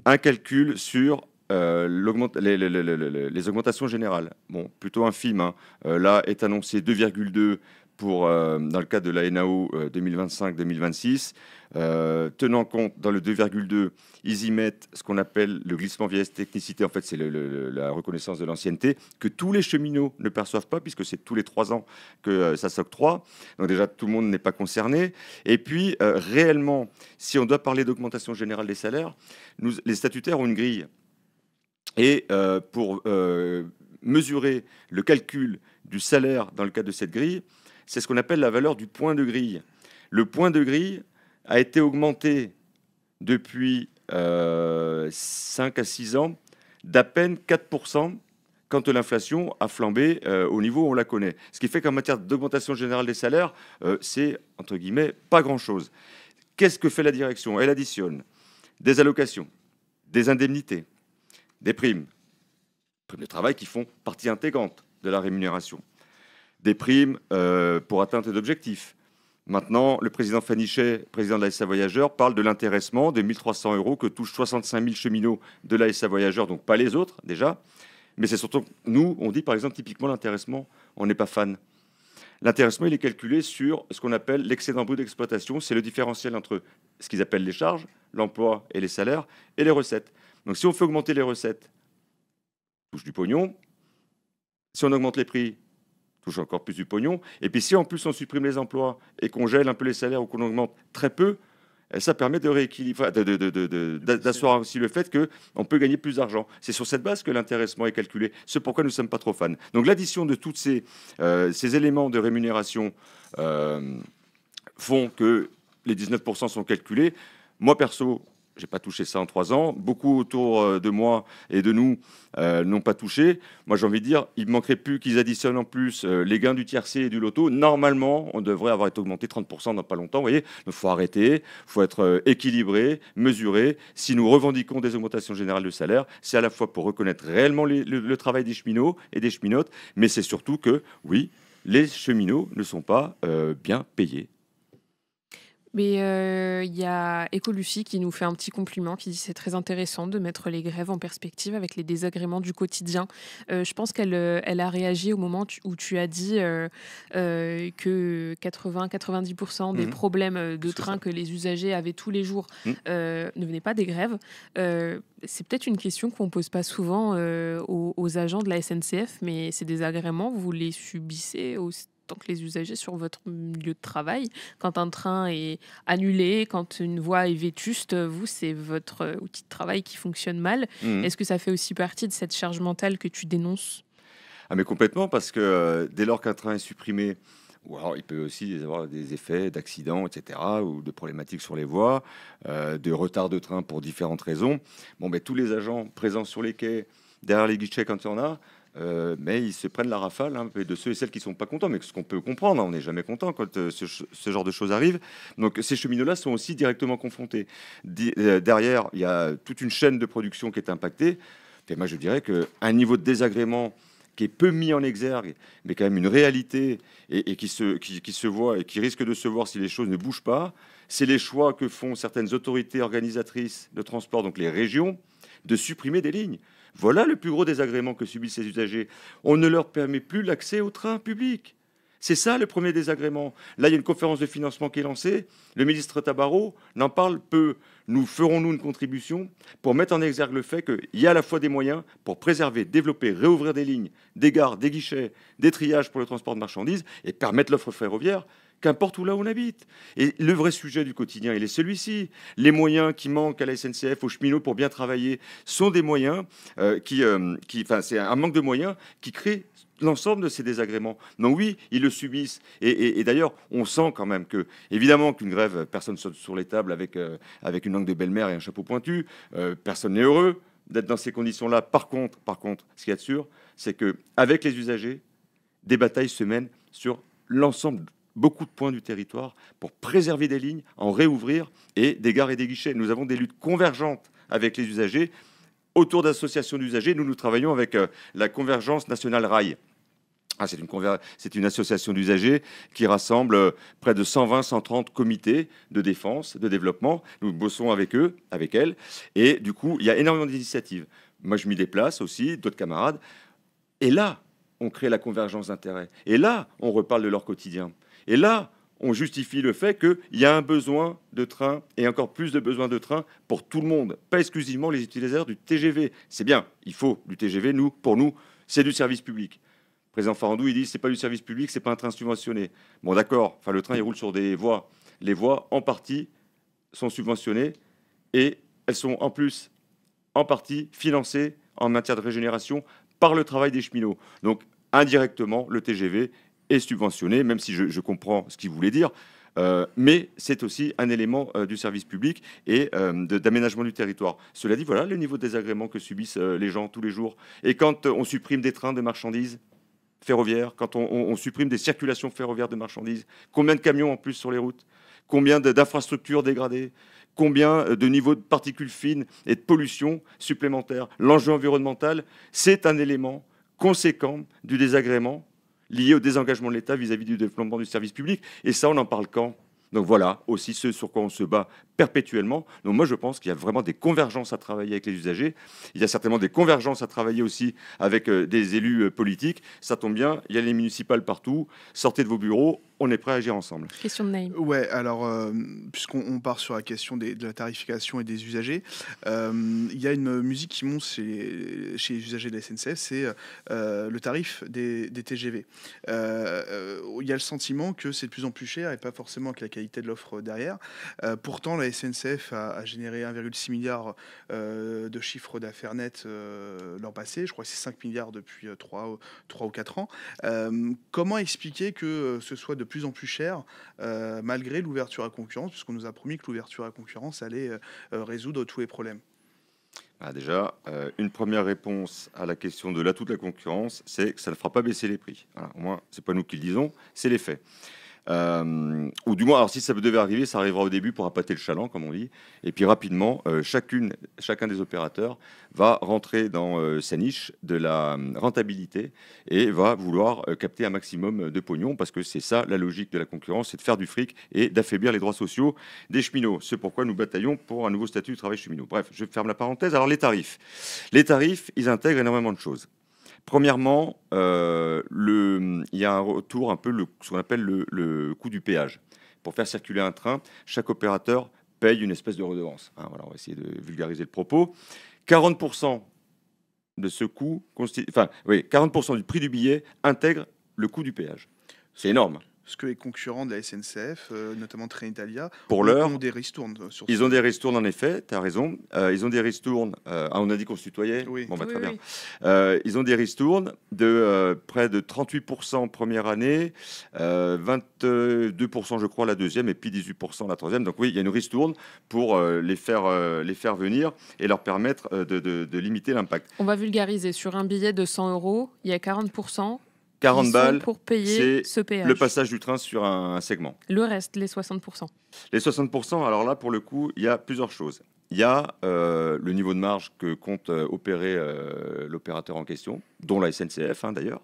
Speaker 3: Un calcul sur les augmentations générales. Bon, plutôt infime. Là est annoncé 2,2 dans le cadre de la NAO 2025-2026. Tenant compte, dans le 2,2, ils y mettent ce qu'on appelle le glissement vieillesse technicité. En fait, c'est la reconnaissance de l'ancienneté que tous les cheminots ne perçoivent pas, puisque c'est tous les 3 ans que ça s'octroie. Donc déjà, tout le monde n'est pas concerné. Et puis, réellement, si on doit parler d'augmentation générale des salaires, les statutaires ont une grille. Et pour mesurer le calcul du salaire dans le cadre de cette grille, c'est ce qu'on appelle la valeur du point de grille. Le point de grille a été augmenté depuis 5 à 6 ans d'à peine 4% quand l'inflation a flambé au niveau où on la connaît. Ce qui fait qu'en matière d'augmentation générale des salaires, c'est, entre guillemets, pas grand-chose. Qu'est-ce que fait la direction? Elle additionne des allocations, des indemnités, des primes de travail qui font partie intégrante de la rémunération. des primes pour atteinte d'objectifs. Maintenant, le président Fanichet, président de la SA Voyageurs, parle de l'intéressement des 1 300 € que touchent 65 000 cheminots de la SA Voyageurs, donc pas les autres déjà. Mais c'est surtout, nous, on dit par exemple typiquement l'intéressement, on n'est pas fan. L'intéressement, il est calculé sur ce qu'on appelle l'excédent brut d'exploitation. C'est le différentiel entre ce qu'ils appellent les charges, l'emploi et les salaires, et les recettes. Donc si on fait augmenter les recettes, touche du pognon. Si on augmente les prix, touche encore plus du pognon. Et puis si en plus on supprime les emplois et qu'on gèle un peu les salaires ou qu'on augmente très peu, ça permet de rééquilibrer, d'asseoir aussi le fait qu'on peut gagner plus d'argent. C'est sur cette base que l'intéressement est calculé. C'est pourquoi nous ne sommes pas trop fans. Donc l'addition de tous ces éléments de rémunération font que les 19% sont calculés. Moi, perso, je n'ai pas touché ça en 3 ans. Beaucoup autour de moi et de nous n'ont pas touché. Moi, j'ai envie de dire, il ne manquerait plus qu'ils additionnent en plus les gains du tiercé et du loto. Normalement, on devrait avoir été augmenté 30% dans pas longtemps. Vous voyez, donc il faut arrêter, il faut être équilibré, mesuré. Si nous revendiquons des augmentations générales de salaire, c'est à la fois pour reconnaître réellement le travail des cheminots et des cheminotes, mais c'est surtout que, oui, les cheminots ne sont pas bien payés.
Speaker 1: Mais il y a Écolucie qui nous fait un petit compliment, qui dit c'est très intéressant de mettre les grèves en perspective avec les désagréments du quotidien. Je pense qu'elle a réagi au moment où tu as dit que 80-90% des problèmes de train que les usagers avaient tous les jours ne venaient pas des grèves. C'est peut-être une question qu'on ne pose pas souvent aux agents de la SNCF, mais ces désagréments, vous les subissez aussi tant que les usagers sur votre lieu de travail. Quand un train est annulé, quand une voie est vétuste, vous, c'est votre outil de travail qui fonctionne mal. Est-ce que ça fait aussi partie de cette charge mentale que tu dénonces ?
Speaker 3: Ah mais complètement, parce que dès lors qu'un train est supprimé, ou alors il peut aussi y avoir des effets d'accidents, etc., ou de problématiques sur les voies, de retard de train pour différentes raisons. Bon, ben, tous les agents présents sur les quais, derrière les guichets quand il y en a, mais ils se prennent la rafale de ceux et celles qui ne sont pas contents, mais ce qu'on peut comprendre, on n'est jamais content quand ce genre de choses arrive. Donc ces cheminots-là sont aussi directement confrontés. Derrière, il y a toute une chaîne de production qui est impactée. Et moi, je dirais qu'un niveau de désagrément qui est peu mis en exergue, mais quand même une réalité et qui se voit et qui risque de se voir si les choses ne bougent pas, c'est les choix que font certaines autorités organisatrices de transport, donc les régions, de supprimer des lignes. Voilà le plus gros désagrément que subissent ces usagers. On ne leur permet plus l'accès au train public. C'est ça le premier désagrément. Là, il y a une conférence de financement qui est lancée. Le ministre Tabarot n'en parle peu. Nous ferons une contribution pour mettre en exergue le fait qu'il y a à la fois des moyens pour préserver, développer, réouvrir des lignes, des gares, des guichets, des triages pour le transport de marchandises et permettre l'offre ferroviaire, qu'importe où là où on habite. Et le vrai sujet du quotidien, il est celui-ci. Les moyens qui manquent à la SNCF, aux cheminots pour bien travailler, sont des moyens c'est un manque de moyens qui crée l'ensemble de ces désagréments. Donc oui, ils le subissent. Et d'ailleurs, on sent quand même que, évidemment, qu'une grève, personne saute sur les tables avec une langue de belle-mère et un chapeau pointu. Personne n'est heureux d'être dans ces conditions-là. Par contre, ce qu'il y a de sûr, c'est qu'avec les usagers, des batailles se mènent sur l'ensemble, beaucoup de points du territoire pour préserver des lignes, en réouvrir, et des gares et des guichets. Nous avons des luttes convergentes avec les usagers. Autour d'associations d'usagers, nous travaillons avec la Convergence Nationale Rail. C'est une association d'usagers qui rassemble près de 120-130 comités de défense, de développement. Nous bossons avec eux, avec elles. Et du coup, il y a énormément d'initiatives. Moi, je m'y déplace aussi, d'autres camarades. Et là, on crée la convergence d'intérêts. Et là, on reparle de leur quotidien. Et là, on justifie le fait qu'il y a un besoin de train et encore plus de besoin de train pour tout le monde, pas exclusivement les utilisateurs du TGV. C'est bien, il faut du TGV. Pour nous, c'est du service public. Le président Farandou, il dit c'est pas du service public, c'est pas un train subventionné. Bon, d'accord. Enfin, le train, il roule sur des voies. Les voies, en partie, sont subventionnées et elles sont en plus, en partie, financées en matière de régénération par le travail des cheminots. Donc, indirectement, le TGV est subventionné, même si je comprends ce qu'il voulait dire, mais c'est aussi un élément du service public et d'aménagement du territoire. Cela dit, voilà le niveau de désagrément que subissent les gens tous les jours. Et quand on supprime des trains de marchandises ferroviaires, quand on supprime des circulations ferroviaires de marchandises, combien de camions en plus sur les routes, combien d'infrastructures dégradées, combien de niveaux de particules fines et de pollution supplémentaires. L'enjeu environnemental, c'est un élément conséquent du désagrément liées au désengagement de l'État vis-à-vis du développement du service public. Et ça, on en parle quand? Donc voilà, aussi ce sur quoi on se bat perpétuellement. Donc moi, je pense qu'il y a vraiment des convergences à travailler avec les usagers. Il y a certainement des convergences à travailler aussi avec des élus politiques. Ça tombe bien, il y a les municipales partout. Sortez de vos bureaux, on est prêt à agir ensemble.
Speaker 1: Question de Naïm.
Speaker 2: Ouais, alors, puisqu'on part sur la question de la tarification et des usagers, il y a une musique qui monte chez les usagers de la SNCF, c'est le tarif des TGV. Il y a le sentiment que c'est de plus en plus cher et pas forcément avec la qualité de l'offre derrière. Pourtant, la SNCF a généré 1,6 milliard de chiffre d'affaires net l'an passé. Je crois que c'est 5 milliards depuis 3 ou 4 ans. Comment expliquer que ce soit de plus en plus cher malgré l'ouverture à concurrence, puisqu'on nous a promis que l'ouverture à concurrence allait résoudre tous les problèmes?
Speaker 3: Déjà, une première réponse à la question de l'atout de la concurrence, c'est que ça ne fera pas baisser les prix. Voilà, au moins, ce n'est pas nous qui le disons, c'est les faits. Ou du moins, alors si ça devait arriver, ça arrivera au début pour appâter le chaland, comme on dit. Et puis rapidement, chacun des opérateurs va rentrer dans sa niche de la rentabilité et va vouloir capter un maximum de pognon, parce que c'est ça la logique de la concurrence, c'est de faire du fric et d'affaiblir les droits sociaux des cheminots. C'est pourquoi nous bataillons pour un nouveau statut du travail cheminot. Bref, je ferme la parenthèse. Alors les tarifs. Les tarifs, ils intègrent énormément de choses. Premièrement, il y a un retour un peu ce qu'on appelle le coût du péage. Pour faire circuler un train, chaque opérateur paye une espèce de redevance. Voilà, on va essayer de vulgariser le propos. 40% de ce coût, 40% du prix du billet intègre le coût du péage. C'est énorme.
Speaker 2: Ce que les concurrents de la SNCF, notamment Trenitalia,
Speaker 3: pour l'heure,
Speaker 2: ont des ristournes.
Speaker 3: Ils ont des ristournes, en effet, tu as raison. Ils ont des ristournes. On a dit qu'on se tutoyait.
Speaker 2: Oui.
Speaker 3: Bon, très bien.
Speaker 1: Oui.
Speaker 3: Ils ont des ristournes de près de 38% première année, 22% je crois la deuxième, et puis 18% la troisième. Donc oui, il y a une ristourne pour les faire venir et leur permettre de limiter l'impact.
Speaker 1: On va vulgariser. Sur un billet de 100 €, il y a 40%.
Speaker 3: 40 balles
Speaker 1: pour payer ce péage.
Speaker 3: Le passage du train sur un segment.
Speaker 1: Le reste, les 60%.
Speaker 3: Les 60%, alors là, pour le coup, il y a plusieurs choses. Il y a le niveau de marge que compte opérer l'opérateur en question, dont la SNCF d'ailleurs.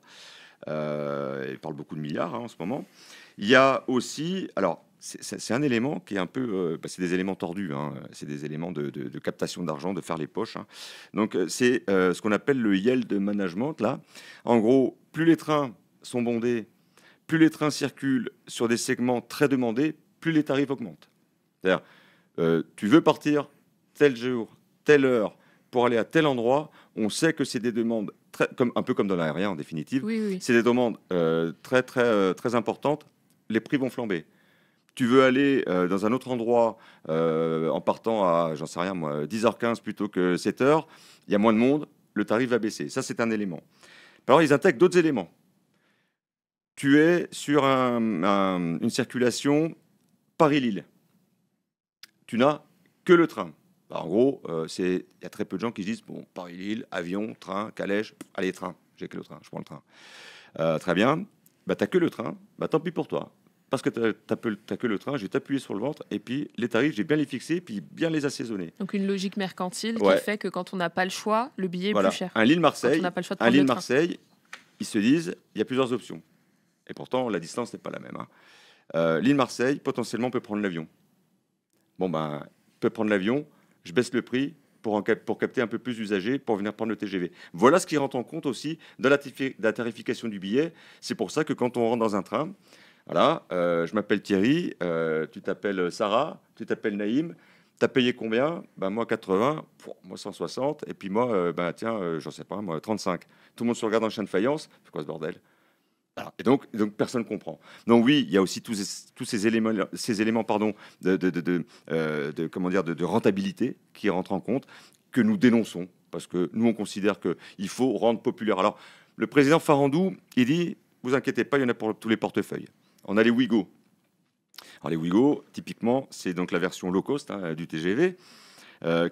Speaker 3: Il parle beaucoup de milliards en ce moment. Il y a aussi... Alors, c'est un élément qui est un peu... c'est des éléments tordus, c'est des éléments de captation d'argent, de faire les poches. Donc, c'est ce qu'on appelle le yield management, là. En gros, plus les trains sont bondés, plus les trains circulent sur des segments très demandés, plus les tarifs augmentent. C'est-à-dire, tu veux partir tel jour, telle heure, pour aller à tel endroit, on sait que c'est des demandes, un peu comme dans l'aérien en définitive,
Speaker 1: oui.
Speaker 3: C'est des demandes très importantes, les prix vont flamber. Tu veux aller dans un autre endroit en partant à, j'en sais rien moi, 10h15 plutôt que 7h, il y a moins de monde, le tarif va baisser. Ça, c'est un élément. Alors, ils intègrent d'autres éléments. Tu es sur une circulation Paris-Lille. Tu n'as que le train. En gros, il y a très peu de gens qui se disent bon, Paris-Lille, avion, train, calèche, allez, train, j'ai que le train, je prends le train. Très bien, tu n'as que le train, tant pis pour toi. Parce que tu n'as que le train, je vais t'appuyer sur le ventre, et puis les tarifs, j'ai bien les fixer, puis bien les assaisonner.
Speaker 1: Donc une logique mercantile qui fait que quand on n'a pas le choix, le billet est plus cher.
Speaker 3: Un Lille-Marseille, ils se disent, il y a plusieurs options. Et pourtant, la distance n'est pas la même. Lille-Marseille, potentiellement, peut prendre l'avion. Peut prendre l'avion, je baisse le prix pour capter un peu plus d'usagers, pour venir prendre le TGV. Voilà ce qui rentre en compte aussi dans la tarification du billet. C'est pour ça que quand on rentre dans un train, voilà, je m'appelle Thierry, tu t'appelles Sarah, tu t'appelles Naïm, t'as payé combien? Moi 80, moi 160, et puis moi, j'en sais pas, moi 35. Tout le monde se regarde en chien de faïence, c'est quoi ce bordel? Voilà. Et donc personne ne comprend. Donc oui, il y a aussi tous ces éléments de rentabilité qui rentrent en compte, que nous dénonçons, parce que nous, on considère qu'il faut rendre populaire. Alors, le président Farandou, il dit, vous inquiétez pas, il y en a pour tous les portefeuilles. On a les Ouigo. Alors les Ouigo, typiquement, c'est donc la version low cost du TGV.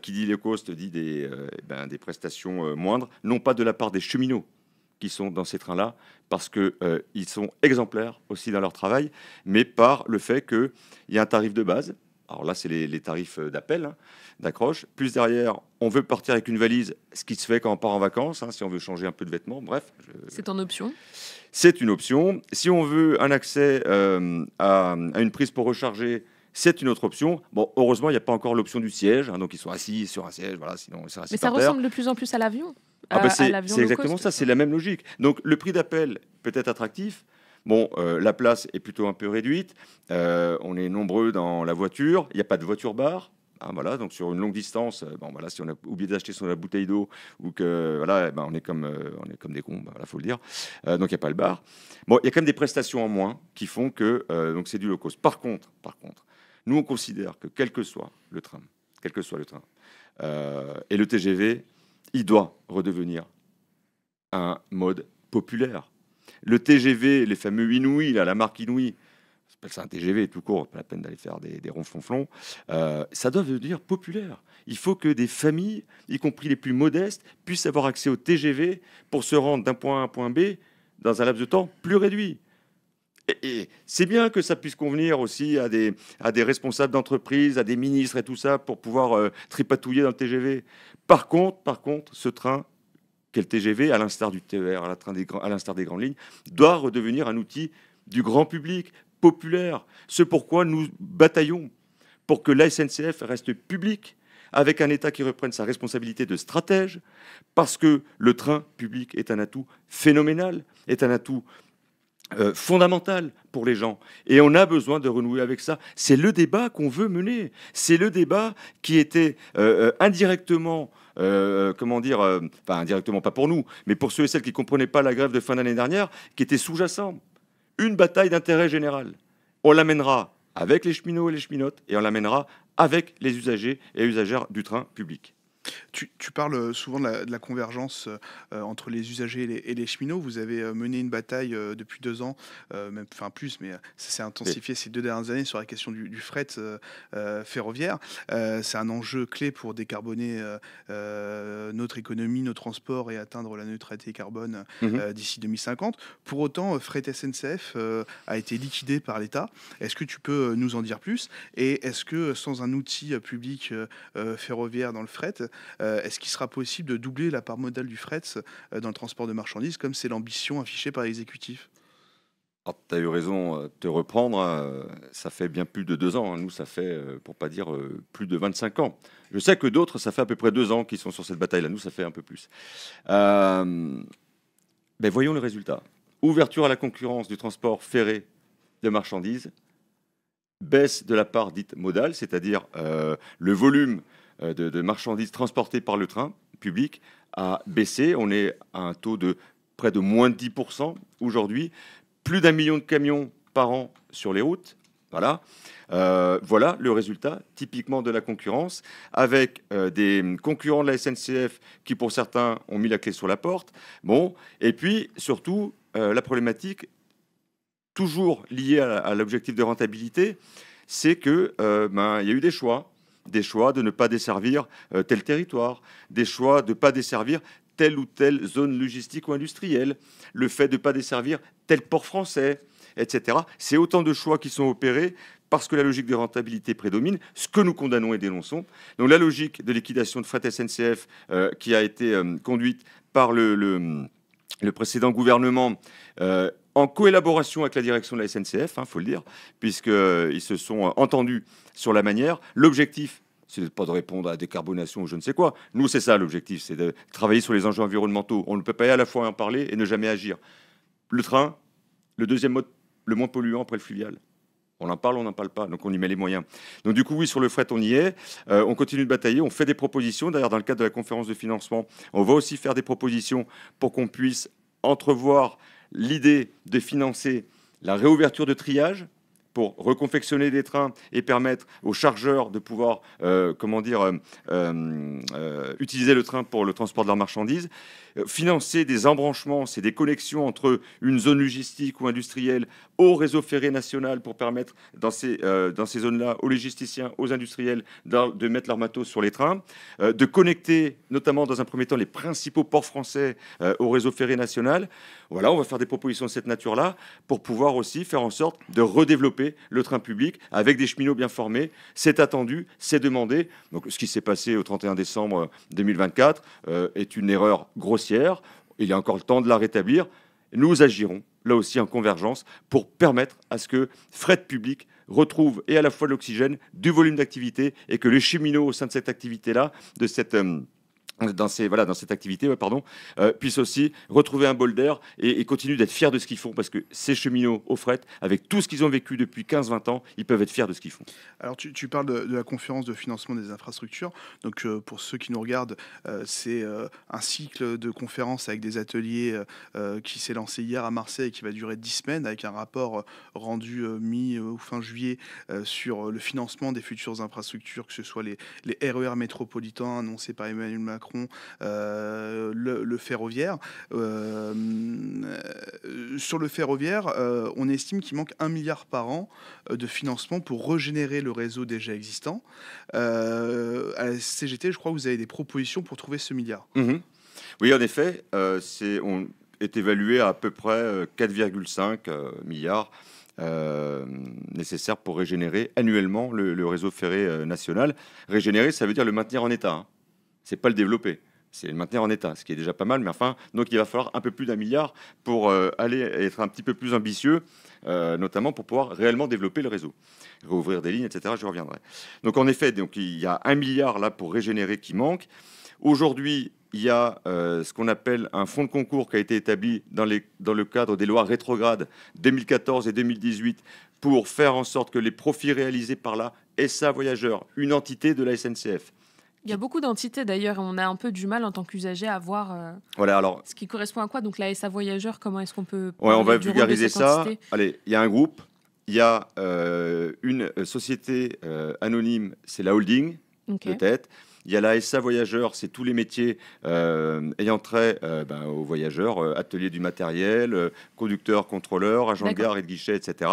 Speaker 3: Qui dit low cost dit des prestations moindres, non pas de la part des cheminots qui sont dans ces trains-là, parce qu'ils sont exemplaires aussi dans leur travail, mais par le fait qu'il y a un tarif de base. Alors là, c'est les tarifs d'appel, hein, d'accroche. Plus derrière, on veut partir avec une valise, ce qui se fait quand on part en vacances, hein, si on veut changer un peu de vêtements. Bref.
Speaker 1: C'est en option.
Speaker 3: C'est une option. Si on veut un accès à une prise pour recharger, c'est une autre option. Bon, heureusement, il n'y a pas encore l'option du siège. Hein, donc, ils sont assis sur un siège. Voilà, sinon, c'est assis
Speaker 1: Mais ça
Speaker 3: par terre.
Speaker 1: ressemble de plus en plus à l'avion.
Speaker 3: C'est
Speaker 1: l'avion
Speaker 3: exactement
Speaker 1: low cost.
Speaker 3: ça. C'est la même logique. Donc, le prix d'appel peut être attractif. Bon, la place est plutôt un peu réduite. On est nombreux dans la voiture. Il n'y a pas de voiture-bar. Hein, voilà, donc sur une longue distance, bon, voilà, si on a oublié d'acheter son bouteille d'eau ou que voilà, on est comme des cons, voilà, faut le dire. Donc il n'y a pas le bar. Bon, il y a quand même des prestations en moins qui font que donc c'est du low cost. Par contre, nous on considère que quel que soit le train, et le TGV, il doit redevenir un mode populaire. Le TGV, les fameux Inouï, là, la marque Inouï, c'est un TGV tout court, pas la peine d'aller faire des ronflonflons, ça doit devenir populaire. Il faut que des familles, y compris les plus modestes, puissent avoir accès au TGV pour se rendre d'un point A à un point B dans un laps de temps plus réduit. Et c'est bien que ça puisse convenir aussi à des responsables d'entreprise, à des ministres et tout ça, pour pouvoir tripatouiller dans le TGV. Par contre, ce train, qu'est le TGV, à l'instar du TER, à l'instar des grandes lignes, doit redevenir un outil du grand public, populaire. C'est pourquoi nous bataillons pour que la SNCF reste publique, avec un État qui reprenne sa responsabilité de stratège, parce que le train public est un atout phénoménal, est un atout fondamental pour les gens. Et on a besoin de renouer avec ça. C'est le débat qu'on veut mener. C'est le débat qui était indirectement, pas indirectement, pas pour nous, mais pour ceux et celles qui ne comprenaient pas la grève de fin d'année dernière, qui était sous-jacent. Une bataille d'intérêt général. On l'amènera avec les cheminots et les cheminotes, et on l'amènera avec les usagers et usagères du train public.
Speaker 2: Tu parles souvent de la convergence entre les usagers et les cheminots. Vous avez mené une bataille depuis 2 ans, même enfin plus, mais ça s'est intensifié ces 2 dernières années sur la question du fret ferroviaire. C'est un enjeu clé pour décarboner notre économie, nos transports et atteindre la neutralité carbone d'ici 2050. Pour autant, Fret SNCF a été liquidé par l'État. Est-ce que tu peux nous en dire plus? Et est-ce que sans un outil public ferroviaire dans le fret, est-ce qu'il sera possible de doubler la part modale du fret dans le transport de marchandises, comme c'est l'ambition affichée par l'exécutif?
Speaker 3: Tu as eu raison de te reprendre, hein. Ça fait bien plus de 2 ans. Hein. Nous, ça fait, pour pas dire plus de 25 ans. Je sais que d'autres, ça fait à peu près 2 ans qu'ils sont sur cette bataille-là. Nous, ça fait un peu plus. Mais voyons le résultat. Ouverture à la concurrence du transport ferré de marchandises, baisse de la part dite modale, c'est-à-dire le volume de marchandises transportées par le train public a baissé. On est à un taux de près de moins de 10% aujourd'hui. Plus d'1 million de camions par an sur les routes. Voilà. Voilà le résultat typiquement de la concurrence, avec des concurrents de la SNCF qui, pour certains, ont mis la clé sur la porte. Bon. Et puis, surtout, la problématique, toujours liée à l'objectif de rentabilité, c'est qu'il y a eu des choix de ne pas desservir tel territoire, des choix de ne pas desservir telle ou telle zone logistique ou industrielle, le fait de ne pas desservir tel port français, etc. C'est autant de choix qui sont opérés parce que la logique de rentabilité prédomine, ce que nous condamnons et dénonçons. Donc la logique de liquidation de Fret SNCF qui a été conduite par le précédent gouvernement, en collaboration avec la direction de la SNCF, faut le dire, puisqu'ils se sont entendus sur la manière. L'objectif, c'est pas de répondre à la décarbonation ou je ne sais quoi. Nous, c'est ça l'objectif, c'est de travailler sur les enjeux environnementaux. On ne peut pas à la fois en parler et ne jamais agir. Le train, le deuxième mode le moins polluant après le fluvial. On en parle, on n'en parle pas, donc on y met les moyens. Donc du coup, oui, sur le fret, on y est. On continue de batailler, on fait des propositions. D'ailleurs, dans le cadre de la conférence de financement, on va aussi faire des propositions pour qu'on puisse entrevoir l'idée de financer la réouverture de triage pour reconfectionner des trains et permettre aux chargeurs de pouvoir utiliser le train pour le transport de leurs marchandises. Financer des embranchements, c'est des connexions entre une zone logistique ou industrielle au réseau ferré national pour permettre dans ces zones-là aux logisticiens, aux industriels de mettre leur matos sur les trains, de connecter notamment dans un premier temps les principaux ports français au réseau ferré national. Voilà, on va faire des propositions de cette nature-là pour pouvoir aussi faire en sorte de redévelopper développer le train public avec des cheminots bien formés. C'est attendu, c'est demandé. Donc, ce qui s'est passé au 31 décembre 2024 est une erreur grossière. Il y a encore le temps de la rétablir. Nous agirons, là aussi, en convergence pour permettre à ce que Fret Public retrouve et à la fois de l'oxygène, du volume d'activité et que les cheminots au sein de cette activité-là, dans cette activité, puissent aussi retrouver un bol d'air et continuer d'être fiers de ce qu'ils font, parce que ces cheminots au fret, avec tout ce qu'ils ont vécu depuis 15-20 ans, ils peuvent être fiers de ce qu'ils font.
Speaker 2: Alors tu parles de la conférence de financement des infrastructures. Donc pour ceux qui nous regardent, c'est un cycle de conférences avec des ateliers qui s'est lancé hier à Marseille et qui va durer 10 semaines, avec un rapport rendu mi ou fin juillet sur le financement des futures infrastructures, que ce soit les RER métropolitains annoncés par Emmanuel Macron, le ferroviaire. Sur le ferroviaire, on estime qu'il manque 1 milliard par an de financement pour régénérer le réseau déjà existant. À la CGT, je crois que vous avez des propositions pour trouver ce milliard.
Speaker 3: Oui, en effet, on est évalué à peu près 4,5 milliards nécessaires pour régénérer annuellement le réseau ferré national. Régénérer, ça veut dire le maintenir en état, hein. C'est pas le développer, c'est le maintenir en état, ce qui est déjà pas mal, mais enfin, donc il va falloir un peu plus d'1 milliard pour aller être un petit peu plus ambitieux, notamment pour pouvoir réellement développer le réseau, réouvrir des lignes, etc. Je reviendrai. Donc en effet, donc, il y a 1 milliard là pour régénérer qui manque. Aujourd'hui, il y a ce qu'on appelle un fonds de concours qui a été établi dans le cadre des lois rétrogrades 2014 et 2018 pour faire en sorte que les profits réalisés par la SA Voyageurs, une entité de la SNCF.
Speaker 1: Il y a beaucoup d'entités d'ailleurs, on a un peu du mal en tant qu'usager à voir ce qui correspond à quoi. Donc la SA Voyageurs, comment est-ce qu'on peut...
Speaker 3: On va vulgariser ça. Allez, il y a un groupe, il y a une société anonyme, c'est la holding, de tête. Il y a la SA Voyageurs, c'est tous les métiers ayant trait aux voyageurs, atelier du matériel, conducteur, contrôleur, agent de gare et de guichet, etc.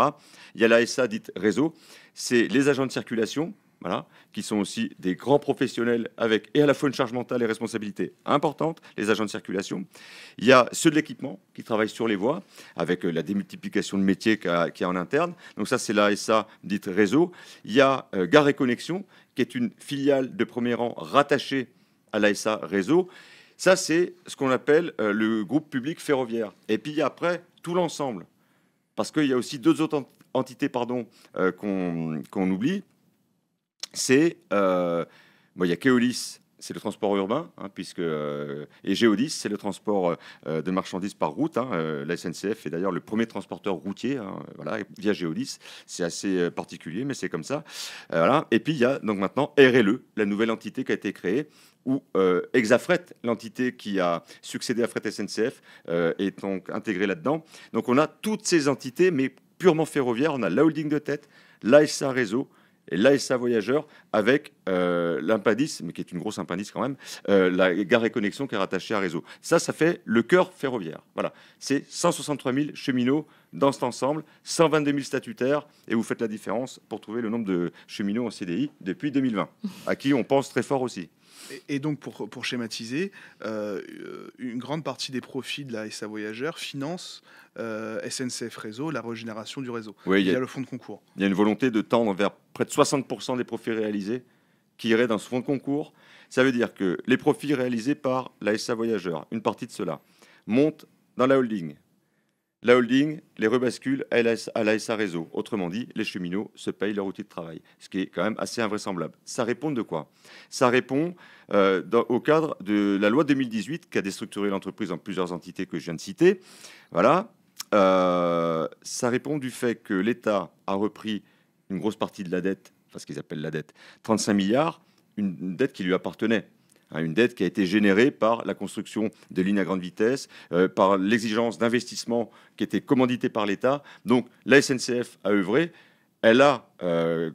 Speaker 3: Il y a la SA dite réseau, c'est les agents de circulation, voilà, qui sont aussi des grands professionnels avec et à la fois une charge mentale et responsabilité importante, les agents de circulation. Il y a ceux de l'équipement qui travaillent sur les voies avec la démultiplication de métiers qu'il y a en interne. Donc ça, c'est la SA dite réseau. Il y a Gare et Connexion, qui est une filiale de premier rang rattachée à la SA réseau. Ça, c'est ce qu'on appelle le groupe public ferroviaire. Et puis, il y a après tout l'ensemble. Parce qu'il y a aussi deux autres entités qu'on oublie. Il y a Keolis, c'est le transport urbain, hein, et Géodis, c'est le transport de marchandises par route. La SNCF est d'ailleurs le premier transporteur routier, via Géodis. C'est assez particulier, mais c'est comme ça. Et puis il y a donc maintenant RLE, la nouvelle entité qui a été créée, où Exafret, l'entité qui a succédé à Fret SNCF, est donc intégrée là-dedans. Donc on a toutes ces entités, mais purement ferroviaires. On a la holding de tête, l'ASA Réseau, et l'ASA Voyageurs avec l'Impadis, mais qui est une grosse Impadis quand même, la Gare et Connexion qui est rattachée à Réseau. Ça fait le cœur ferroviaire. Voilà, c'est 163 000 cheminots dans cet ensemble, 122 000 statutaires, et vous faites la différence pour trouver le nombre de cheminots en CDI depuis 2020, à qui on pense très fort aussi.
Speaker 2: Et donc, pour schématiser, une grande partie des profits de la SA Voyageurs finance SNCF Réseau, la régénération du réseau.
Speaker 3: Oui,
Speaker 2: il y a le fonds de concours.
Speaker 3: Il y a une volonté de tendre vers près de 60% des profits réalisés qui iraient dans ce fonds de concours. Ça veut dire que les profits réalisés par la SA Voyageurs, une partie de cela, montent dans la holding. La holding les rebascule à la SA Réseau. Autrement dit, les cheminots se payent leur outil de travail, ce qui est quand même assez invraisemblable. Ça répond de quoi? Ça répond au cadre de la loi 2018 qui a déstructuré l'entreprise en plusieurs entités que je viens de citer. Voilà. Ça répond du fait que l'État a repris une grosse partie de la dette, enfin ce qu'ils appellent la dette, 35 milliards, une dette qui lui appartenait. Une dette qui a été générée par la construction de lignes à grande vitesse, par l'exigence d'investissement qui était commanditée par l'État. Donc la SNCF a œuvré, elle a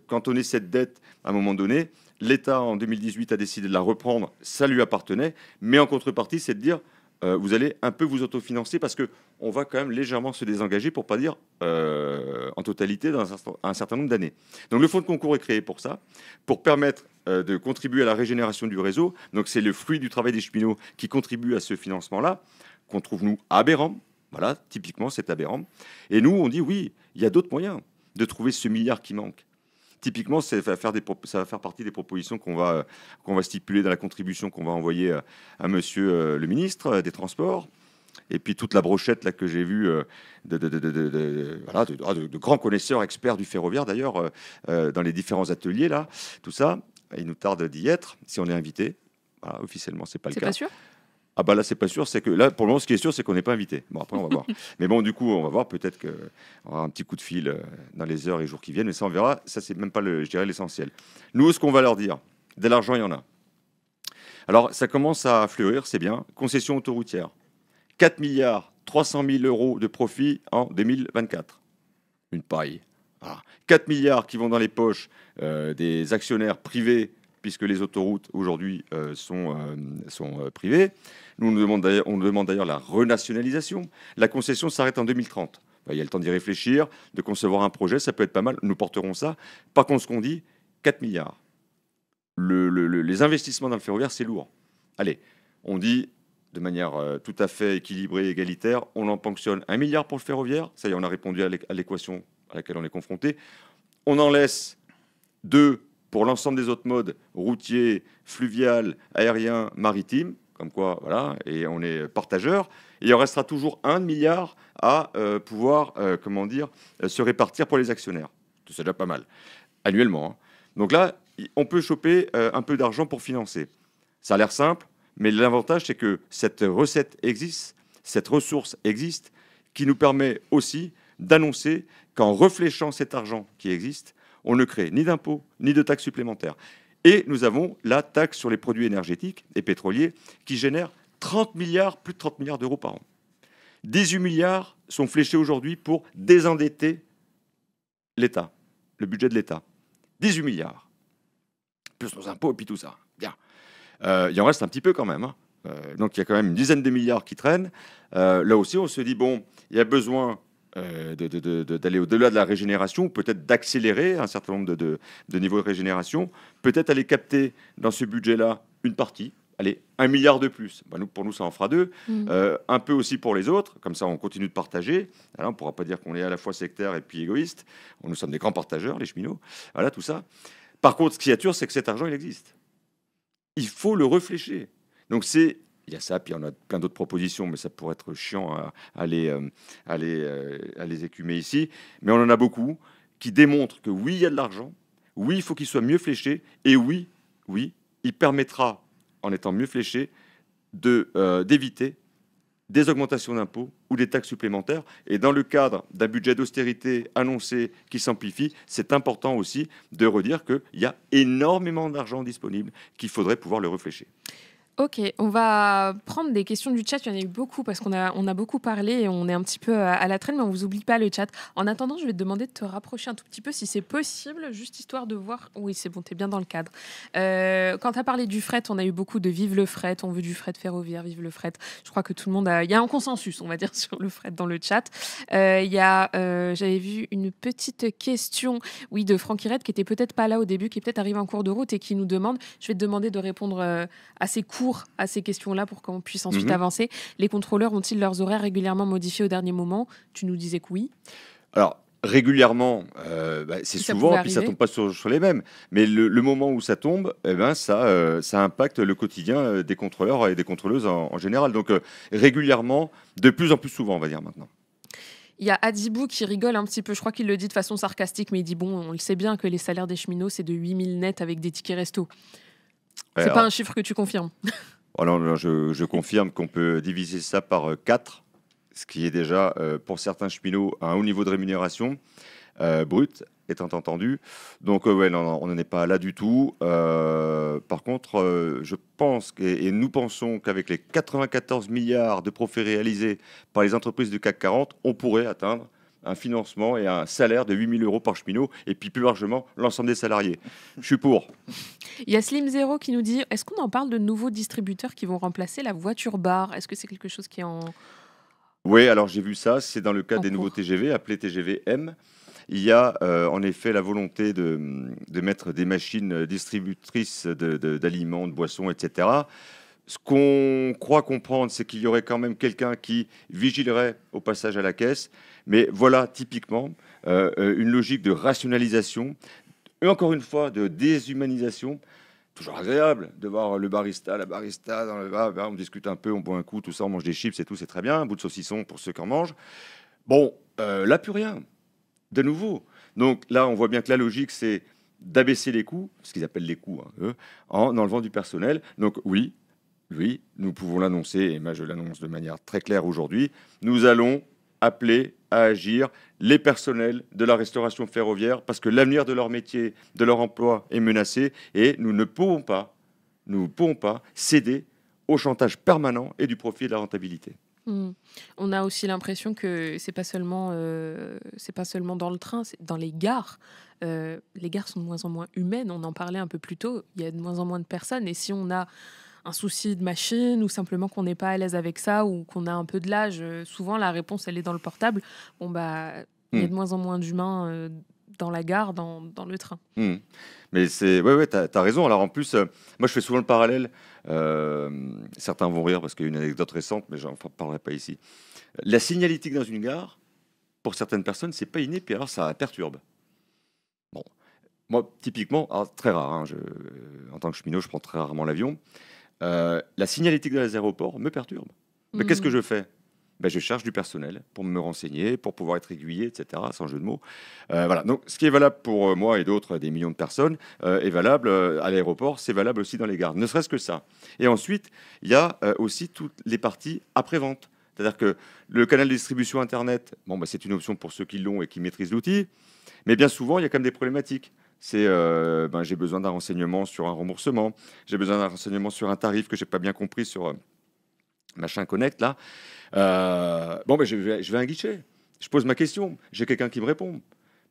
Speaker 3: cantonné cette dette à un moment donné. L'État en 2018 a décidé de la reprendre, ça lui appartenait, mais en contrepartie, c'est de dire vous allez un peu vous autofinancer parce qu'on va quand même légèrement se désengager, pour ne pas dire en totalité, dans un certain nombre d'années. Donc le fonds de concours est créé pour ça, pour permettre de contribuer à la régénération du réseau. Donc c'est le fruit du travail des cheminots qui contribue à ce financement-là, qu'on trouve, nous, aberrant. Voilà, typiquement, c'est aberrant. Et nous, on dit, oui, il y a d'autres moyens. de trouver ce milliard qui manque. Typiquement, ça va faire partie des propositions qu'on va stipuler dans la contribution qu'on va envoyer à monsieur le ministre des Transports. Et puis toute la brochette là, que j'ai vue de grands connaisseurs, experts du ferroviaire d'ailleurs, dans les différents ateliers, là, tout ça, il nous tarde d'y être, si on est invité. Voilà, officiellement, c'est pas le cas.
Speaker 1: C'est pas sûr ?
Speaker 3: Ah bah là, c'est pas sûr. C'est que là, pour le moment, ce qui est sûr, c'est qu'on n'est pas invité. Bon, après, on va voir. Mais bon, du coup, on va voir. Peut-être qu'on aura un petit coup de fil dans les heures et jours qui viennent. Mais ça, on verra. Ça, c'est même pas, je dirais, l'essentiel. Nous, ce qu'on va leur dire, de l'argent, il y en a. Alors, ça commence à fleurir, c'est bien. Concession autoroutière. 4 milliards 300 000 euros de profit en 2024. Une paille. Voilà. 4 milliards qui vont dans les poches des actionnaires privés, puisque les autoroutes aujourd'hui sont privées. Nous, on demande d'ailleurs la renationalisation. La concession s'arrête en 2030. Il y a le temps d'y réfléchir, de concevoir un projet, ça peut être pas mal. Nous porterons ça. Par contre, ce qu'on dit, 4 milliards. Les investissements dans le ferroviaire, c'est lourd. Allez, on dit de manière tout à fait équilibrée, égalitaire, on en ponctionne 1 milliard pour le ferroviaire. Ça y est, on a répondu à l'équation à laquelle on est confronté. On en laisse 2 pour l'ensemble des autres modes, routier, fluvial, aérien, maritime, comme quoi, voilà, et on est partageur. Et il en restera toujours 1 milliard à pouvoir, se répartir pour les actionnaires. C'est déjà pas mal, annuellement. Hein. Donc là, on peut choper un peu d'argent pour financer. Ça a l'air simple, mais l'avantage, c'est que cette recette existe, cette ressource existe, qui nous permet aussi d'annoncer qu'en réfléchissant cet argent qui existe, on ne crée ni d'impôts, ni de taxes supplémentaires. Et nous avons la taxe sur les produits énergétiques et pétroliers qui génère 30 milliards, plus de 30 milliards d'euros par an. 18 milliards sont fléchés aujourd'hui pour désendetter l'État, le budget de l'État. 18 milliards. Plus nos impôts et puis tout ça. Bien. Il en reste un petit peu quand même. Hein. Donc il y a quand même une dizaine de milliards qui traînent. Là aussi, on se dit, bon, il y a besoin d'aller au-delà de la régénération, peut-être d'accélérer un certain nombre de niveaux de régénération, peut-être aller capter dans ce budget-là une partie, allez, 1 milliard de plus. Bah, pour nous, ça en fera 2. Un peu aussi pour les autres, comme ça on continue de partager. Alors, on ne pourra pas dire qu'on est à la fois sectaire et puis égoïste. Nous sommes des grands partageurs, les cheminots. Voilà, tout ça. Par contre, ce qui est sûr, c'est que cet argent, il existe. Il faut le réfléchir. Donc il y a ça, puis on a plein d'autres propositions, mais ça pourrait être chiant à les écumer ici. Mais on en a beaucoup qui démontrent que oui, il y a de l'argent, oui, il faut qu'il soit mieux fléché, et oui, il permettra, en étant mieux fléché, d'éviter des augmentations d'impôts ou des taxes supplémentaires. Et dans le cadre d'un budget d'austérité annoncé qui s'amplifie, c'est important aussi de redire qu'il y a énormément d'argent disponible, qu'il faudrait pouvoir le réfléchir.
Speaker 1: Ok, on va prendre des questions du chat. Il y en a eu beaucoup parce qu'on a beaucoup parlé et on est un petit peu à la traîne, mais on ne vous oublie pas le chat. En attendant, je vais te demander de te rapprocher un tout petit peu si c'est possible, juste histoire de voir. Oui, c'est bon, tu es bien dans le cadre. Quand tu as parlé du fret, on a eu beaucoup de vive le fret, on veut du fret ferroviaire, vive le fret. Je crois que tout le monde a. Il y a un consensus, on va dire, sur le fret dans le chat. J'avais vu une petite question, oui, de Franck Hirette, qui était peut-être pas là au début, qui est peut-être arrivé en cours de route et qui nous demande. Je vais te demander de répondre assez court à ces questions-là pour qu'on puisse ensuite avancer. Les contrôleurs ont-ils leurs horaires régulièrement modifiés au dernier moment ? Tu nous disais que oui.
Speaker 3: Alors, régulièrement, c'est souvent, puis ça ne tombe pas sur les mêmes. Mais le moment où ça tombe, ça impacte le quotidien des contrôleurs et des contrôleuses en général. Donc, régulièrement, de plus en plus souvent, on va dire maintenant.
Speaker 1: Il y a Adibou qui rigole un petit peu, je crois qu'il le dit de façon sarcastique, mais il dit, bon, on le sait bien que les salaires des cheminots, c'est de 8 000 nets avec des tickets resto. C'est pas un chiffre que tu confirmes.
Speaker 3: Non, je confirme qu'on peut diviser ça par 4, ce qui est déjà, pour certains cheminots, un haut niveau de rémunération, brut, étant entendu. Donc, on n'en est pas là du tout. Par contre, je pense, et nous pensons qu'avec les 94 milliards de profits réalisés par les entreprises du CAC 40, on pourrait atteindre un financement et un salaire de 8 000 euros par cheminot, et puis plus largement, l'ensemble des salariés. Je suis pour.
Speaker 1: Il y a Slim Zero qui nous dit, est-ce qu'on en parle de nouveaux distributeurs qui vont remplacer la voiture bar ? Est-ce que c'est quelque chose qui est en...
Speaker 3: Oui, alors j'ai vu ça, c'est dans le cas des nouveaux TGV, appelés TGV M. Il y a en effet la volonté de mettre des machines distributrices d'aliments, de boissons, etc. Ce qu'on croit comprendre, c'est qu'il y aurait quand même quelqu'un qui vigilerait au passage à la caisse. Mais voilà, typiquement, une logique de rationalisation, et encore une fois de déshumanisation. Toujours agréable de voir le barista, la barista dans le bar, on discute un peu, on boit un coup, tout ça, on mange des chips et tout, c'est très bien, un bout de saucisson pour ceux qui en mangent. Bon, là, plus rien, de nouveau. Donc là, on voit bien que la logique, c'est d'abaisser les coûts, ce qu'ils appellent les coûts, hein, eux, en enlevant du personnel. Donc oui, nous pouvons l'annoncer, et moi je l'annonce de manière très claire aujourd'hui, nous allons appeler à agir les personnels de la restauration ferroviaire parce que l'avenir de leur métier, de leur emploi est menacé et nous ne pouvons pas céder au chantage permanent et du profit et de la rentabilité.
Speaker 1: On a aussi l'impression que c'est pas seulement dans le train, c'est dans les gares. Les gares sont de moins en moins humaines. On en parlait un peu plus tôt. Il y a de moins en moins de personnes. Et si on a un souci de machine ou simplement qu'on n'est pas à l'aise avec ça ou qu'on a un peu de l'âge, souvent la réponse elle est dans le portable. Bon bah il y a de moins en moins d'humains dans la gare, dans le train.
Speaker 3: Mais c'est ouais, t'as raison. Alors en plus, moi je fais souvent le parallèle. Certains vont rire parce qu'il y a une anecdote récente, mais j'en parlerai pas ici. La signalétique dans une gare, pour certaines personnes, c'est pas inné, puis alors ça perturbe. Bon, moi typiquement, alors, très rare. Hein, en tant que cheminot, je prends très rarement l'avion. La signalétique dans les aéroports me perturbe. Mais qu'est-ce que je fais? Je cherche du personnel pour me renseigner, pour pouvoir être aiguillé, etc., sans jeu de mots. Voilà. Donc, ce qui est valable pour moi et d'autres, des millions de personnes, est valable à l'aéroport, c'est valable aussi dans les gares, ne serait-ce que ça. Et ensuite, il y a aussi toutes les parties après-vente. C'est-à-dire que le canal de distribution Internet, c'est une option pour ceux qui l'ont et qui maîtrisent l'outil, mais bien souvent, il y a quand même des problématiques. C'est j'ai besoin d'un renseignement sur un remboursement, j'ai besoin d'un renseignement sur un tarif que je n'ai pas bien compris sur machin connect là. Je vais à un guichet, je pose ma question, j'ai quelqu'un qui me répond.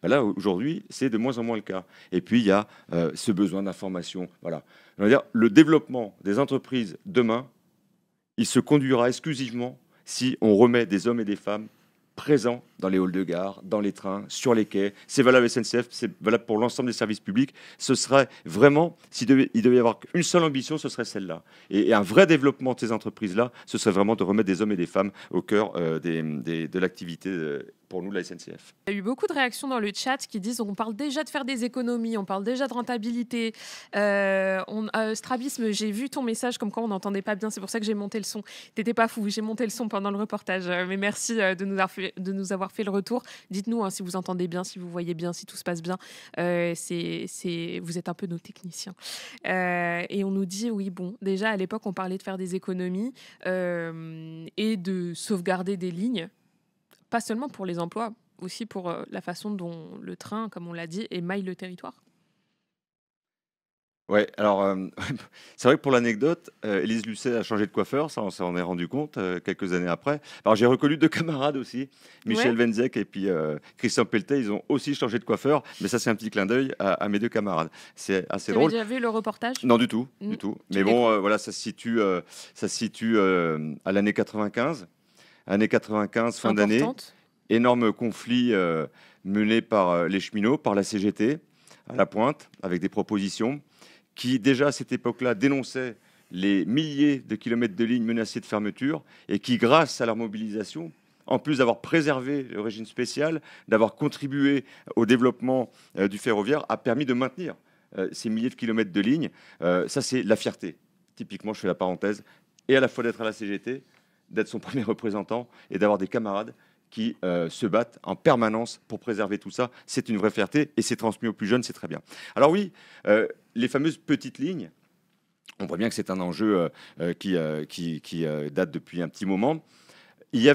Speaker 3: Là, aujourd'hui, c'est de moins en moins le cas. Et puis, il y a ce besoin d'information. Voilà. Je veux dire, le développement des entreprises demain, il se conduira exclusivement si on remet des hommes et des femmes présents dans les halls de gare, dans les trains, sur les quais. C'est valable SNCF, c'est valable pour l'ensemble des services publics. Ce serait vraiment, il devait y avoir une seule ambition, ce serait celle-là. Et un vrai développement de ces entreprises-là, ce serait vraiment de remettre des hommes et des femmes au cœur de l'activité pour nous, la SNCF.
Speaker 1: Il y a eu beaucoup de réactions dans le chat qui disent on parle déjà de faire des économies, on parle déjà de rentabilité. Strabisme, j'ai vu ton message comme quoi on n'entendait pas bien, c'est pour ça que j'ai monté le son. T'étais pas fou, j'ai monté le son pendant le reportage. Mais merci de nous avoir fait le retour. Dites-nous si vous entendez bien, si vous voyez bien, si tout se passe bien. Vous êtes un peu nos techniciens. Et on nous dit, oui, bon, déjà à l'époque, on parlait de faire des économies et de sauvegarder des lignes. Pas seulement pour les emplois, aussi pour la façon dont le train, comme on l'a dit, émaille le territoire.
Speaker 3: Ouais, alors c'est vrai que pour l'anecdote, Élise Lucet a changé de coiffeur, ça on s'en est rendu compte quelques années après. Alors j'ai reconnu deux camarades aussi, Michel Wenzek et puis Christian Pelletet, ils ont aussi changé de coiffeur, mais ça c'est un petit clin d'œil à mes deux camarades. C'est assez drôle.
Speaker 1: Tu avais déjà vu le reportage?
Speaker 3: Non, du tout, du tout. Mais bon, voilà, ça se situe à l'année 95. Année 95, fin d'année, énorme conflit mené par les cheminots, par la CGT, à la pointe, avec des propositions qui, déjà à cette époque-là, dénonçaient les milliers de kilomètres de lignes menacées de fermeture et qui, grâce à leur mobilisation, en plus d'avoir préservé le régime spécial, d'avoir contribué au développement du ferroviaire, a permis de maintenir ces milliers de kilomètres de lignes. Ça, c'est la fierté. Typiquement, je fais la parenthèse, et à la fois d'être à la CGT, d'être son premier représentant et d'avoir des camarades qui se battent en permanence pour préserver tout ça. C'est une vraie fierté et c'est transmis aux plus jeunes, c'est très bien. Alors oui, les fameuses petites lignes, on voit bien que c'est un enjeu qui date depuis un petit moment. Il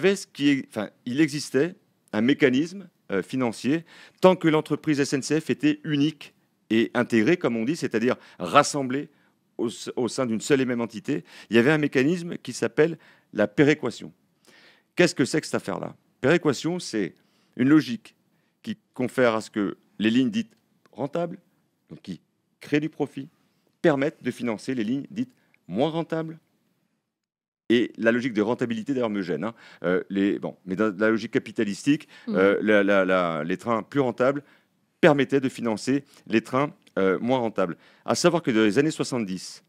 Speaker 3: existait un mécanisme financier tant que l'entreprise SNCF était unique et intégrée, comme on dit, c'est-à-dire rassemblée au sein d'une seule et même entité. Il y avait un mécanisme qui s'appelle la péréquation. Qu'est-ce que c'est que cette affaire-là? Péréquation, c'est une logique qui confère à ce que les lignes dites rentables, donc qui créent du profit, permettent de financer les lignes dites moins rentables. Et la logique de rentabilité, d'ailleurs, me gêne. Mais dans la logique capitalistique, les trains plus rentables permettaient de financer les trains moins rentables. À savoir que dans les années 70,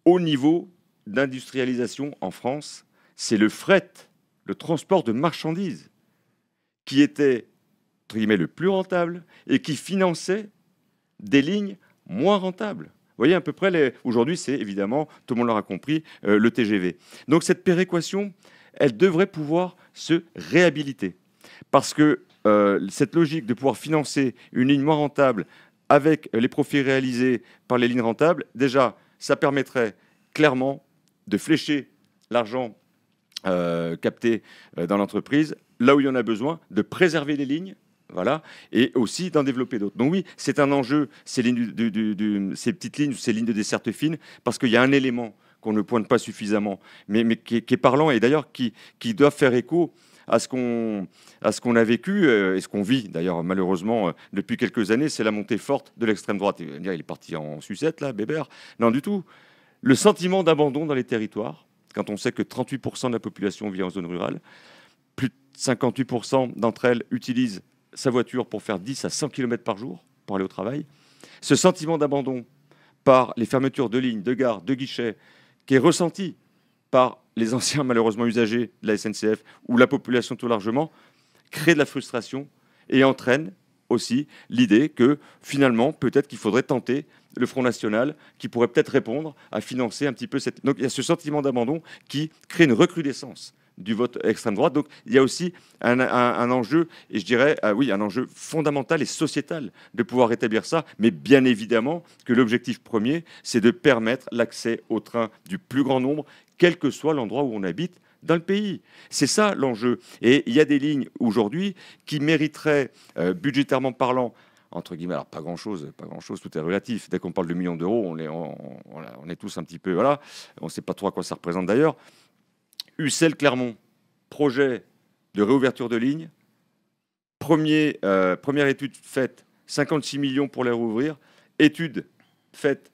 Speaker 3: au niveau d'industrialisation en France, c'est le fret, le transport de marchandises, qui était entre guillemets, le plus rentable et qui finançait des lignes moins rentables. Vous voyez à peu près, aujourd'hui, c'est évidemment, tout le monde l'aura compris, le TGV. Donc cette péréquation, elle devrait pouvoir se réhabiliter. Parce que cette logique de pouvoir financer une ligne moins rentable avec les profits réalisés par les lignes rentables, déjà, ça permettrait clairement de flécher l'argent capté dans l'entreprise là où il y en a besoin, de préserver les lignes. Voilà, et aussi d'en développer d'autres. Donc oui, c'est un enjeu, ces petites lignes, ces lignes de desserte fine, parce qu'il y a un élément qu'on ne pointe pas suffisamment, mais qui est parlant, et d'ailleurs qui doit faire écho à ce qu'on a vécu, et ce qu'on vit d'ailleurs malheureusement depuis quelques années, c'est la montée forte de l'extrême droite. Il est parti en sucette, là, Bébert. Non, du tout. Le sentiment d'abandon dans les territoires, quand on sait que 38% de la population vit en zone rurale, plus de 58% d'entre elles utilisent sa voiture pour faire 10 à 100 km par jour pour aller au travail. Ce sentiment d'abandon par les fermetures de lignes, de gares, de guichets, qui est ressenti par les anciens malheureusement usagers de la SNCF ou la population tout largement, crée de la frustration et entraîne aussi l'idée que finalement, peut-être qu'il faudrait tenter le Front National qui pourrait peut-être répondre à financer un petit peu cette... Donc il y a ce sentiment d'abandon qui crée une recrudescence du vote extrême droite. Donc il y a aussi un enjeu, et je dirais, oui, un enjeu fondamental et sociétal de pouvoir rétablir ça, mais bien évidemment que l'objectif premier, c'est de permettre l'accès au train du plus grand nombre, quel que soit l'endroit où on habite dans le pays. C'est ça l'enjeu. Et il y a des lignes aujourd'hui qui mériteraient, budgétairement parlant, entre guillemets, alors pas grand-chose, tout est relatif. Dès qu'on parle de millions d'euros, on est tous un petit peu, voilà, on ne sait pas trop à quoi ça représente d'ailleurs. Ussel-Clermont, projet de réouverture de ligne. Première étude faite, 56 millions pour les rouvrir. Étude faite,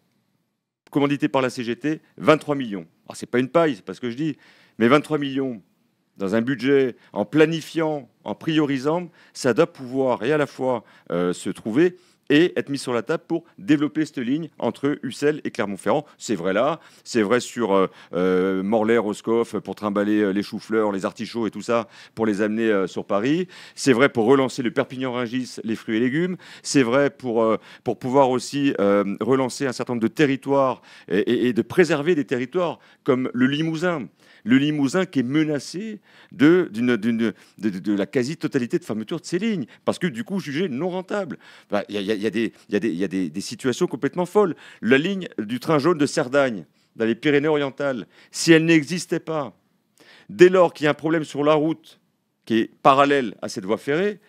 Speaker 3: commanditée par la CGT, 23 millions. Alors, ce n'est pas une paille, c'est pas ce que je dis, mais 23 millions dans un budget, en planifiant, en priorisant, ça doit pouvoir et à la fois se trouver et être mis sur la table pour développer cette ligne entre Ussel et Clermont-Ferrand. C'est vrai là, c'est vrai sur Morlaix, Roscoff, pour trimballer les choux-fleurs, les artichauts et tout ça, pour les amener sur Paris. C'est vrai pour relancer le Perpignan-Rungis, les fruits et légumes. C'est vrai pour pouvoir aussi relancer un certain nombre de territoires et de préserver des territoires comme le Limousin. Le Limousin qui est menacé de la quasi-totalité de fermeture de ces lignes, parce que du coup jugé non rentable. Il y a des situations complètement folles. La ligne du train jaune de Cerdagne, dans les Pyrénées-Orientales, si elle n'existait pas, dès lors qu'il y a un problème sur la route qui est parallèle à cette voie ferrée,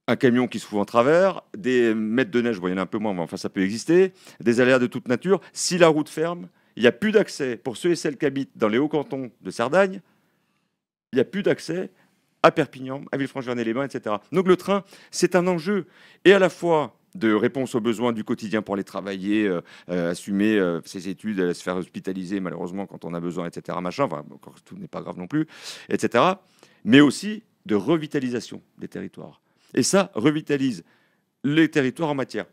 Speaker 3: un camion qui se fout en travers, des mètres de neige, bon, il y en a un peu moins, mais enfin ça peut exister, des aléas de toute nature, si la route ferme, il n'y a plus d'accès pour ceux et celles qui habitent dans les hauts cantons de Cerdagne, il n'y a plus d'accès à Perpignan, à Villefranche-Vernay-les-Bains, etc. Donc le train, c'est un enjeu, et à la fois de réponse aux besoins du quotidien pour aller travailler, assumer ses études, se faire hospitaliser malheureusement quand on a besoin, etc. Machin, enfin, tout n'est pas grave non plus, etc. Mais aussi de revitalisation des territoires. Et ça revitalise les territoires en matière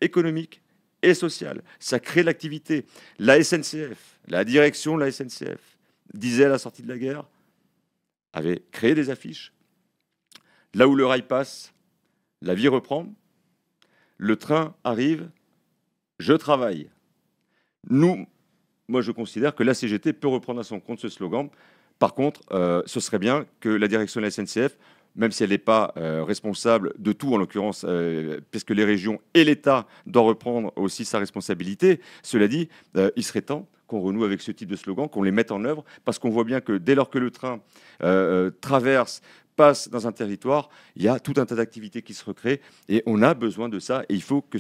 Speaker 3: économique et sociale. Ça crée de l'activité. La SNCF, la direction de la SNCF, disait à la sortie de la guerre, avait créé des affiches. Là où le rail passe, la vie reprend. Le train arrive, je travaille. Moi je considère que la CGT peut reprendre à son compte ce slogan. Par contre, ce serait bien que la direction de la SNCF, même si elle n'est pas responsable de tout, en l'occurrence, puisque les régions et l'État doivent reprendre aussi sa responsabilité. Cela dit, il serait temps qu'on renoue avec ce type de slogan, qu'on les mette en œuvre, parce qu'on voit bien que dès lors que le train passe dans un territoire, il y a tout un tas d'activités qui se recréent, et on a besoin de ça, et il faut que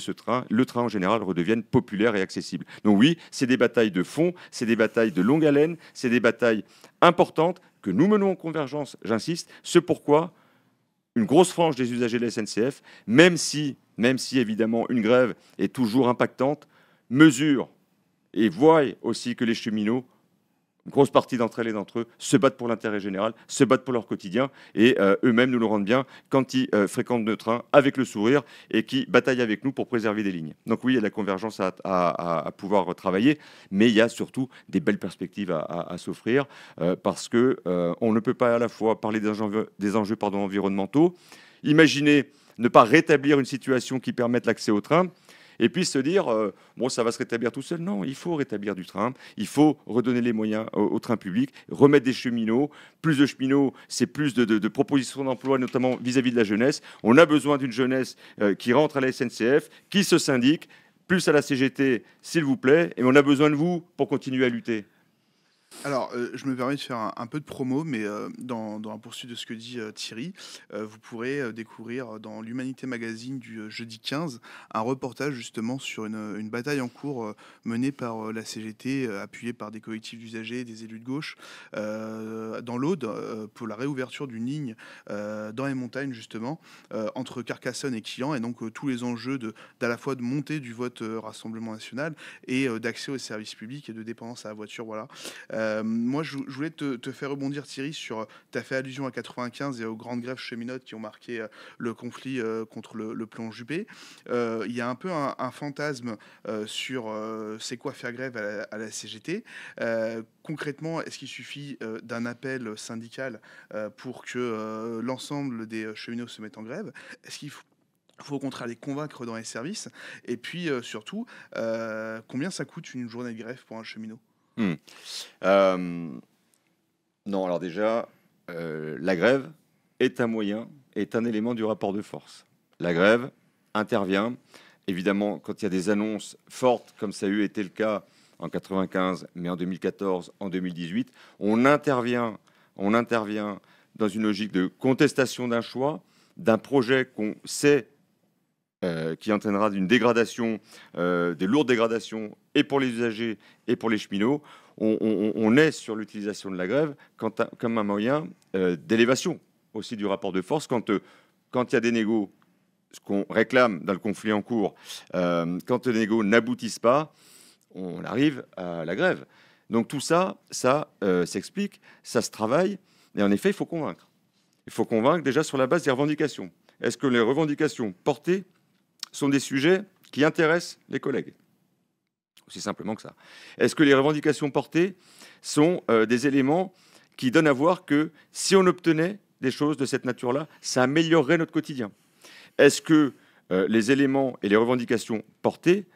Speaker 3: le train en général, redevienne populaire et accessible. Donc oui, c'est des batailles de fond, c'est des batailles de longue haleine, c'est des batailles importantes que nous menons en convergence, j'insiste, ce pourquoi une grosse frange des usagers de la SNCF, même si évidemment une grève est toujours impactante, mesure et voit aussi que les cheminots, une grosse partie d'entre elles et d'entre eux, se battent pour l'intérêt général, se battent pour leur quotidien, et eux-mêmes nous le rendent bien quand ils fréquentent le train avec le sourire et qui bataillent avec nous pour préserver des lignes. Donc oui, il y a de la convergence à pouvoir travailler, mais il y a surtout des belles perspectives à s'offrir, parce que on ne peut pas à la fois parler des enjeux environnementaux. Imaginez ne pas rétablir une situation qui permette l'accès au train, et puis se dire, bon, ça va se rétablir tout seul. Non, il faut rétablir du train, il faut redonner les moyens au train public, remettre des cheminots. Plus de cheminots, c'est plus de propositions d'emploi, notamment vis-à-vis de la jeunesse. On a besoin d'une jeunesse qui rentre à la SNCF, qui se syndique, plus à la CGT, s'il vous plaît, et on a besoin de vous pour continuer à lutter.
Speaker 2: Alors, je me permets de faire un peu de promo, mais dans la poursuite de ce que dit Thierry, vous pourrez découvrir dans l'Humanité Magazine du jeudi 15 un reportage justement sur une bataille en cours menée par la CGT, appuyée par des collectifs d'usagers, des élus de gauche, dans l'Aude, pour la réouverture d'une ligne dans les montagnes justement, entre Carcassonne et Quillan, et donc tous les enjeux d'à la fois de montée du vote Rassemblement national et d'accès aux services publics et de dépendance à la voiture, voilà. Moi, je voulais te faire rebondir, Thierry, sur. Tu as fait allusion à 95 et aux grandes grèves cheminotes qui ont marqué le conflit contre le plan Juppé. Il y a un peu un fantasme sur c'est quoi faire grève à la CGT. Concrètement, est-ce qu'il suffit d'un appel syndical pour que l'ensemble des cheminots se mettent en grève? Est-ce qu'il faut au contraire les convaincre dans les services? Et puis surtout, combien ça coûte une journée de grève pour un cheminot?
Speaker 3: Non, alors déjà, la grève est un moyen, est un élément du rapport de force. La grève intervient, évidemment, quand il y a des annonces fortes, comme ça a eu été le cas en 95, mais en 2014, en 2018, on intervient dans une logique de contestation d'un choix, d'un projet qu'on sait qui entraînera d'une dégradation, des lourdes dégradations, et pour les usagers et pour les cheminots. On est sur l'utilisation de la grève comme un moyen d'élévation aussi du rapport de force. Quand il y a des négos, ce qu'on réclame dans le conflit en cours, quand les négos n'aboutissent pas, on arrive à la grève. Donc tout ça s'explique, ça se travaille, et en effet, il faut convaincre. Il faut convaincre déjà sur la base des revendications. Est-ce que les revendications portées sont des sujets qui intéressent les collègues? Aussi simplement que ça. Est-ce que les revendications portées sont des éléments qui donnent à voir que si on obtenait des choses de cette nature-là, ça améliorerait notre quotidien? Est-ce que les éléments et les revendications portées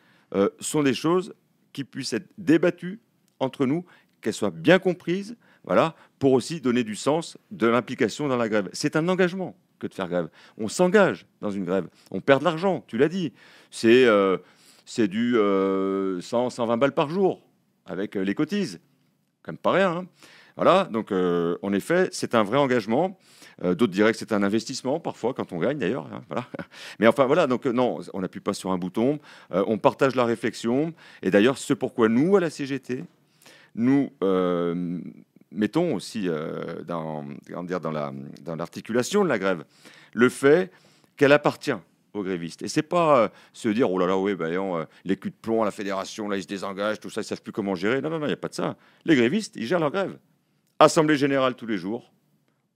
Speaker 3: sont des choses qui puissent être débattues entre nous, qu'elles soient bien comprises, voilà, pour aussi donner du sens de l'implication dans la grève? C'est un engagement que de faire grève. On s'engage dans une grève. On perd de l'argent, tu l'as dit. C'est du 100, 120 balles par jour avec les cotises. Quand même pas rien. Hein. Voilà, donc en effet, c'est un vrai engagement. D'autres diraient que c'est un investissement, parfois, quand on gagne d'ailleurs. Hein, voilà. Mais enfin, voilà, donc non, on n'appuie pas sur un bouton. On partage la réflexion. Et d'ailleurs, ce pourquoi nous, à la CGT, nous mettons aussi dans l'articulation de la grève le fait qu'elle appartient aux grévistes. Et c'est pas se dire, oh là là, oui, ben, les culs de plomb à la fédération, là, ils se désengagent, tout ça, ils savent plus comment gérer. Non, non, non, il n'y a pas de ça. Les grévistes, ils gèrent leur grève. Assemblée générale tous les jours.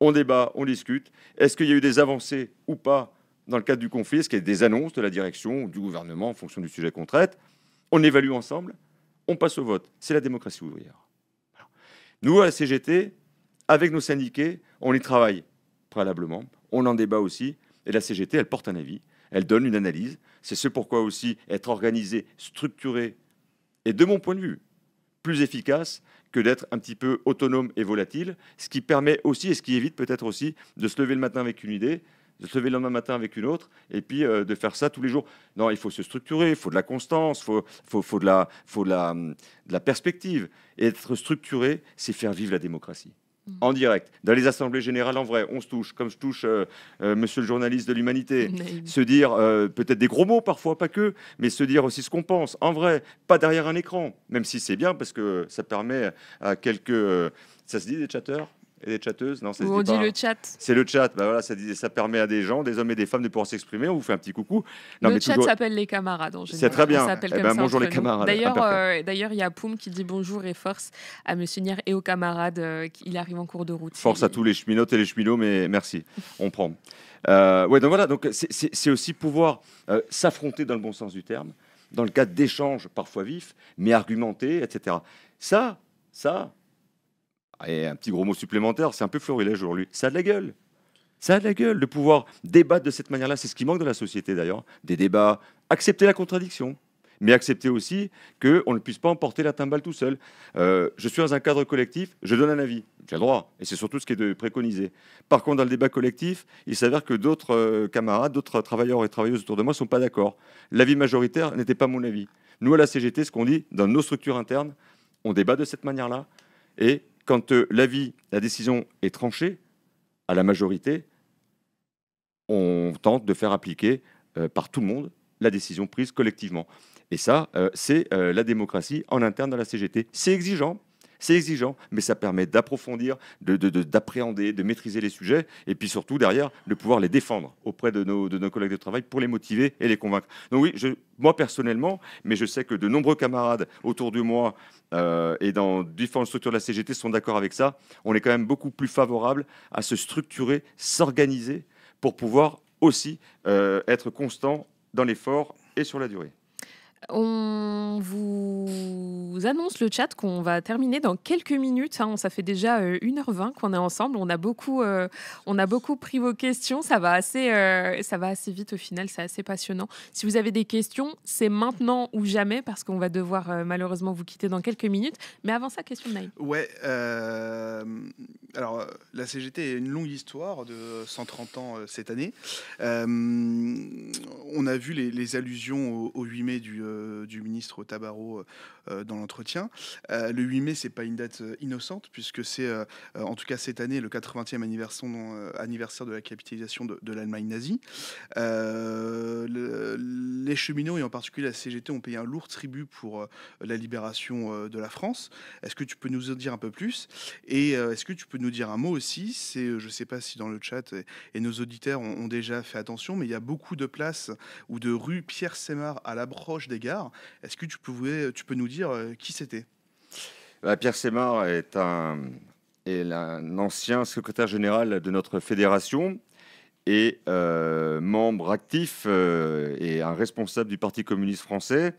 Speaker 3: On débat, on discute. Est-ce qu'il y a eu des avancées ou pas dans le cadre du conflit? Est-ce qu'il y a des annonces de la direction ou du gouvernement en fonction du sujet qu'on traite? On évalue ensemble, on passe au vote. C'est la démocratie ouvrière. Voilà. Nous, à la CGT, avec nos syndiqués, on y travaille préalablement. On en débat aussi. Et la CGT, elle porte un avis. Elle donne une analyse. C'est ce pourquoi aussi être organisé, structuré, et de mon point de vue, plus efficace que d'être un petit peu autonome et volatile, ce qui permet aussi, et ce qui évite peut-être aussi, de se lever le matin avec une idée, de se lever le lendemain matin avec une autre, et puis de faire ça tous les jours. Non, il faut se structurer, il faut de la constance, il faut de la perspective. Et être structuré, c'est faire vivre la démocratie. En direct, dans les assemblées générales en vrai, on se touche, comme je touche monsieur le journaliste de l'Humanité, se dire peut-être des gros mots parfois, pas que, mais se dire aussi ce qu'on pense, en vrai, pas derrière un écran, même si c'est bien parce que ça permet à quelques... ça se dit des chatteurs et des chatteuses? Non, ça se dit
Speaker 1: on dit
Speaker 3: pas.
Speaker 1: le chat.
Speaker 3: C'est le chat, bah voilà, ça permet à des gens, des hommes et des femmes de pouvoir s'exprimer, on vous fait un petit coucou. Non,
Speaker 1: le
Speaker 3: mais
Speaker 1: chat
Speaker 3: toujours...
Speaker 1: s'appelle les camarades en général.
Speaker 3: C'est très bien.
Speaker 1: Ça s'appelle comme ça
Speaker 3: bonjour les
Speaker 1: entre nous.
Speaker 3: camarades.
Speaker 1: D'ailleurs, il y a Poum qui dit bonjour et force à Monsieur Nier et aux camarades. Il arrive en cours de route.
Speaker 3: Force à tous les cheminotes et les cheminots, mais merci, on prend. Ouais, donc voilà, donc c'est aussi pouvoir s'affronter dans le bon sens du terme, dans le cadre d'échanges parfois vifs, mais argumentés, etc. Ça, et un petit gros mot supplémentaire, c'est un peu florilège aujourd'hui. Ça a de la gueule. Ça a de la gueule de pouvoir débattre de cette manière-là. C'est ce qui manque dans la société d'ailleurs. Des débats, accepter la contradiction, mais accepter aussi qu'on ne puisse pas emporter la timbale tout seul. Je suis dans un cadre collectif, je donne un avis. J'ai le droit, et c'est surtout ce qui est de préconisé. Par contre, dans le débat collectif, il s'avère que d'autres camarades, d'autres travailleurs et travailleuses autour de moi ne sont pas d'accord. L'avis majoritaire n'était pas mon avis. Nous, à la CGT, ce qu'on dit, dans nos structures internes, on débat de cette manière-là. Et quand l'avis, la décision est tranchée, à la majorité, on tente de faire appliquer par tout le monde la décision prise collectivement. Et ça, c'est la démocratie en interne dans la CGT. C'est exigeant, mais ça permet d'approfondir, d'appréhender, de maîtriser les sujets, et puis surtout, derrière, de pouvoir les défendre auprès de nos collègues de travail pour les motiver et les convaincre. Donc oui, moi personnellement, mais je sais que de nombreux camarades autour de moi et dans différentes structures de la CGT sont d'accord avec ça, on est quand même beaucoup plus favorable à se structurer, s'organiser, pour pouvoir aussi être constant dans l'effort et sur la durée.
Speaker 1: On vous annonce le chat qu'on va terminer dans quelques minutes. Ça fait déjà 1h20 qu'on est ensemble. On a beaucoup pris vos questions. Ça va assez vite au final. C'est assez passionnant. Si vous avez des questions, c'est maintenant ou jamais parce qu'on va devoir malheureusement vous quitter dans quelques minutes. Mais avant ça, question de Naïm.
Speaker 2: Ouais. Alors, la CGT a une longue histoire de 130 ans cette année. On a vu les allusions au 8 mai du ministre Tabarot dans l'entretien. Le 8 mai, c'est pas une date innocente, puisque c'est, en tout cas cette année, le 80e anniversaire de la capitalisation de l'Allemagne nazie. Les cheminots, et en particulier la CGT, ont payé un lourd tribut pour la libération de la France. Est-ce que tu peux nous en dire un peu plus ? Et est-ce que tu peux nous dire un mot aussi ? Je ne sais pas si dans le chat et nos auditeurs ont déjà fait attention, mais il y a beaucoup de places ou de rues Pierre Sémard à l'approche des gares. Est-ce que tu peux nous dire qui c'était ?
Speaker 3: Pierre Sémard est un ancien secrétaire général de notre fédération et membre actif et un responsable du Parti communiste français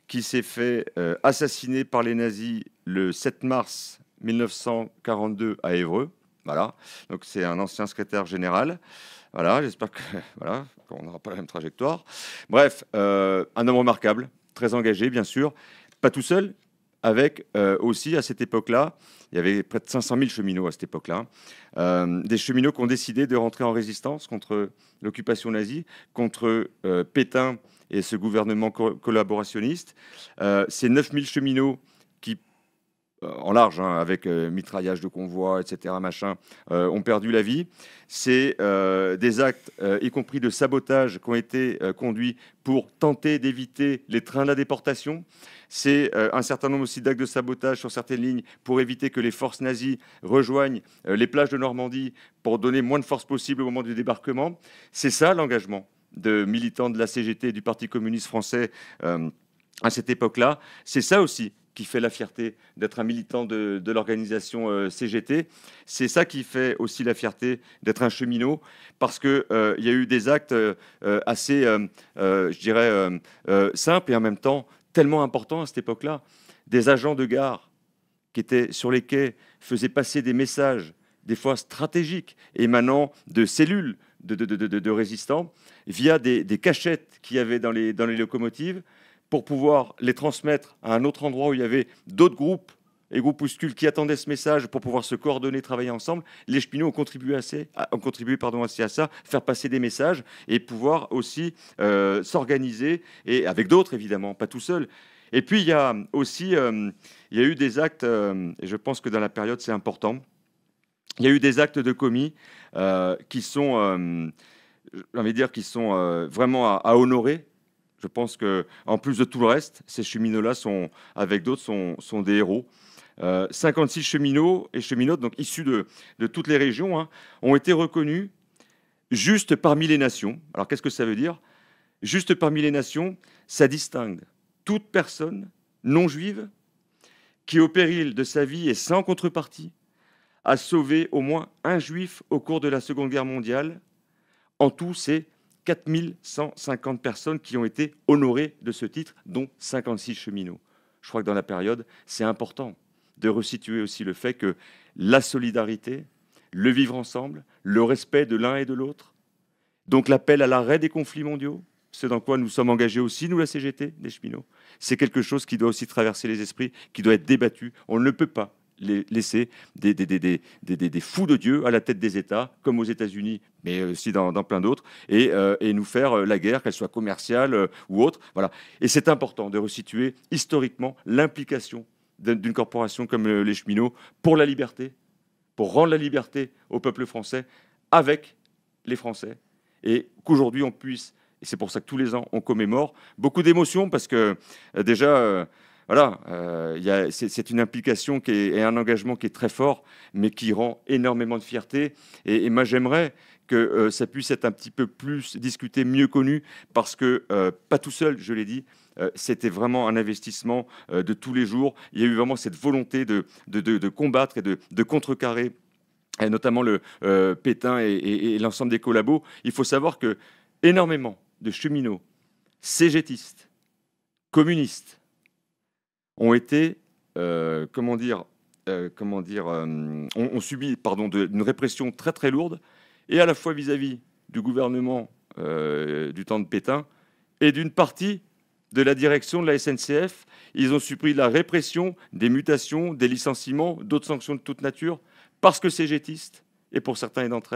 Speaker 3: qui s'est fait assassiner par les nazis le 7 mars 1942 à Évreux. Voilà, donc c'est un ancien secrétaire général. Voilà, j'espère qu'on n'aura pas la même trajectoire. Bref, un homme remarquable, très engagé, bien sûr, pas tout seul, avec aussi, à cette époque-là, il y avait près de 500 000 cheminots à cette époque-là, des cheminots qui ont décidé de rentrer en résistance contre l'occupation nazie, contre Pétain et ce gouvernement collaborationniste. Ces 9 000 cheminots qui, en large, avec mitraillage de convois, etc., ont perdu la vie. C'est des actes, y compris de sabotage, qui ont été conduits pour tenter d'éviter les trains de la déportation. C'est un certain nombre aussi d'actes de sabotage sur certaines lignes pour éviter que les forces nazies rejoignent les plages de Normandie pour donner moins de force possible au moment du débarquement. C'est ça l'engagement de militants de la CGT et du Parti communiste français à cette époque-là. C'est ça aussi qui fait la fierté d'être un militant de l'organisation CGT. C'est ça qui fait aussi la fierté d'être un cheminot, parce qu'il y a eu des actes assez, je dirais, simples et en même temps tellement importants à cette époque-là. Des agents de gare qui étaient sur les quais faisaient passer des messages, des fois stratégiques, émanant de cellules de résistants, via des cachettes qu'il y avait dans les locomotives, pour pouvoir les transmettre à un autre endroit où il y avait d'autres groupes et groupuscules qui attendaient ce message pour pouvoir se coordonner, travailler ensemble. Les cheminots ont contribué assez à ça, faire passer des messages et pouvoir aussi s'organiser, et avec d'autres évidemment, pas tout seul. Et puis il y a aussi il y a eu des actes, et je pense que dans la période c'est important, il y a eu des actes de commis qui sont, j'ai envie de dire, qui sont vraiment à honorer. Je pense qu'en plus de tout le reste, ces cheminots-là, avec d'autres, sont des héros. 56 cheminots et cheminotes, donc issus de toutes les régions, ont été reconnus juste parmi les nations. Alors qu'est-ce que ça veut dire ? Juste parmi les nations, ça distingue toute personne non juive qui, au péril de sa vie et sans contrepartie, a sauvé au moins un juif au cours de la Seconde Guerre mondiale. En tout, c'est 4150 personnes qui ont été honorées de ce titre, dont 56 cheminots. Je crois que dans la période, c'est important de resituer aussi le fait que la solidarité, le vivre ensemble, le respect de l'un et de l'autre. Donc l'appel à l'arrêt des conflits mondiaux, ce dans quoi nous sommes engagés aussi, nous, la CGT, des cheminots. C'est quelque chose qui doit aussi traverser les esprits, qui doit être débattu. On ne peut pas laisser des fous de Dieu à la tête des États, comme aux États-Unis, mais aussi dans plein d'autres, et nous faire la guerre, qu'elle soit commerciale ou autre. Voilà. Et c'est important de resituer historiquement l'implication d'une corporation comme les cheminots pour la liberté, pour rendre la liberté au peuple français avec les Français, et qu'aujourd'hui on puisse, et c'est pour ça que tous les ans on commémore, beaucoup d'émotions, parce que déjà, voilà, c'est une implication et un engagement qui est très fort, mais qui rend énormément de fierté, et moi j'aimerais que ça puisse être un petit peu plus discuté, mieux connu, parce que, pas tout seul, je l'ai dit, c'était vraiment un investissement de tous les jours. Il y a eu vraiment cette volonté de combattre et de contrecarrer, et notamment le Pétain et l'ensemble des collabos. Il faut savoir que énormément de cheminots, cégétistes, communistes, ont été, ont subi une répression très très lourde, et à la fois vis-à-vis du gouvernement du temps de Pétain et d'une partie de la direction de la SNCF. Ils ont subi la répression, des mutations, des licenciements, d'autres sanctions de toute nature, parce que cégétistes, et pour certains d'entre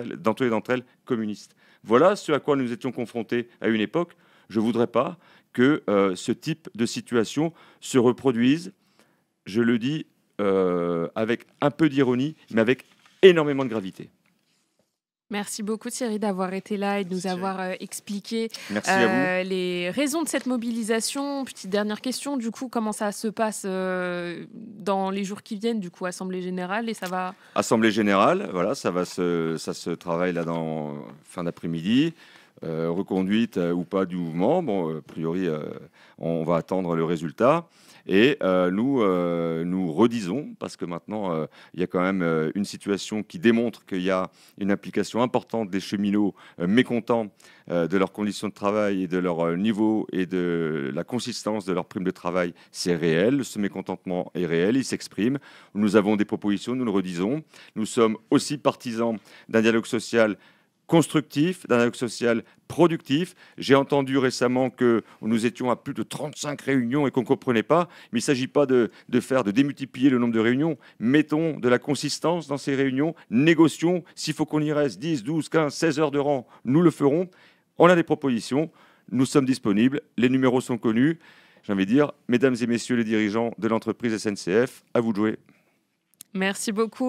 Speaker 3: elles, communistes. Voilà ce à quoi nous étions confrontés à une époque. Je ne voudrais pas que ce type de situation se reproduise, je le dis avec un peu d'ironie, mais avec énormément de gravité.
Speaker 1: Merci beaucoup Thierry d'avoir été là et de nous avoir expliqué les raisons de cette mobilisation. Petite dernière question, du coup, comment ça se passe dans les jours qui viennent, du coup, Assemblée Générale, et ça va...
Speaker 3: Assemblée Générale, voilà, ça se travaille là dans fin d'après-midi. Reconduite ou pas du mouvement. Bon, a priori, on va attendre le résultat. Et nous redisons, parce que maintenant, il y a quand même une situation qui démontre qu'il y a une implication importante des cheminots mécontents de leurs conditions de travail et de leur niveau et de la consistance de leur prime de travail. C'est réel, ce mécontentement est réel, il s'exprime. Nous avons des propositions, nous le redisons. Nous sommes aussi partisans d'un dialogue social constructif, d'un dialogue social productif. J'ai entendu récemment que nous étions à plus de 35 réunions et qu'on ne comprenait pas, mais il ne s'agit pas de démultiplier le nombre de réunions. Mettons de la consistance dans ces réunions, négocions. S'il faut qu'on y reste 10, 12, 15, 16 heures de rang, nous le ferons. On a des propositions, nous sommes disponibles, les numéros sont connus. J'ai envie de dire, mesdames et messieurs les dirigeants de l'entreprise SNCF, à vous de jouer.
Speaker 1: Merci beaucoup.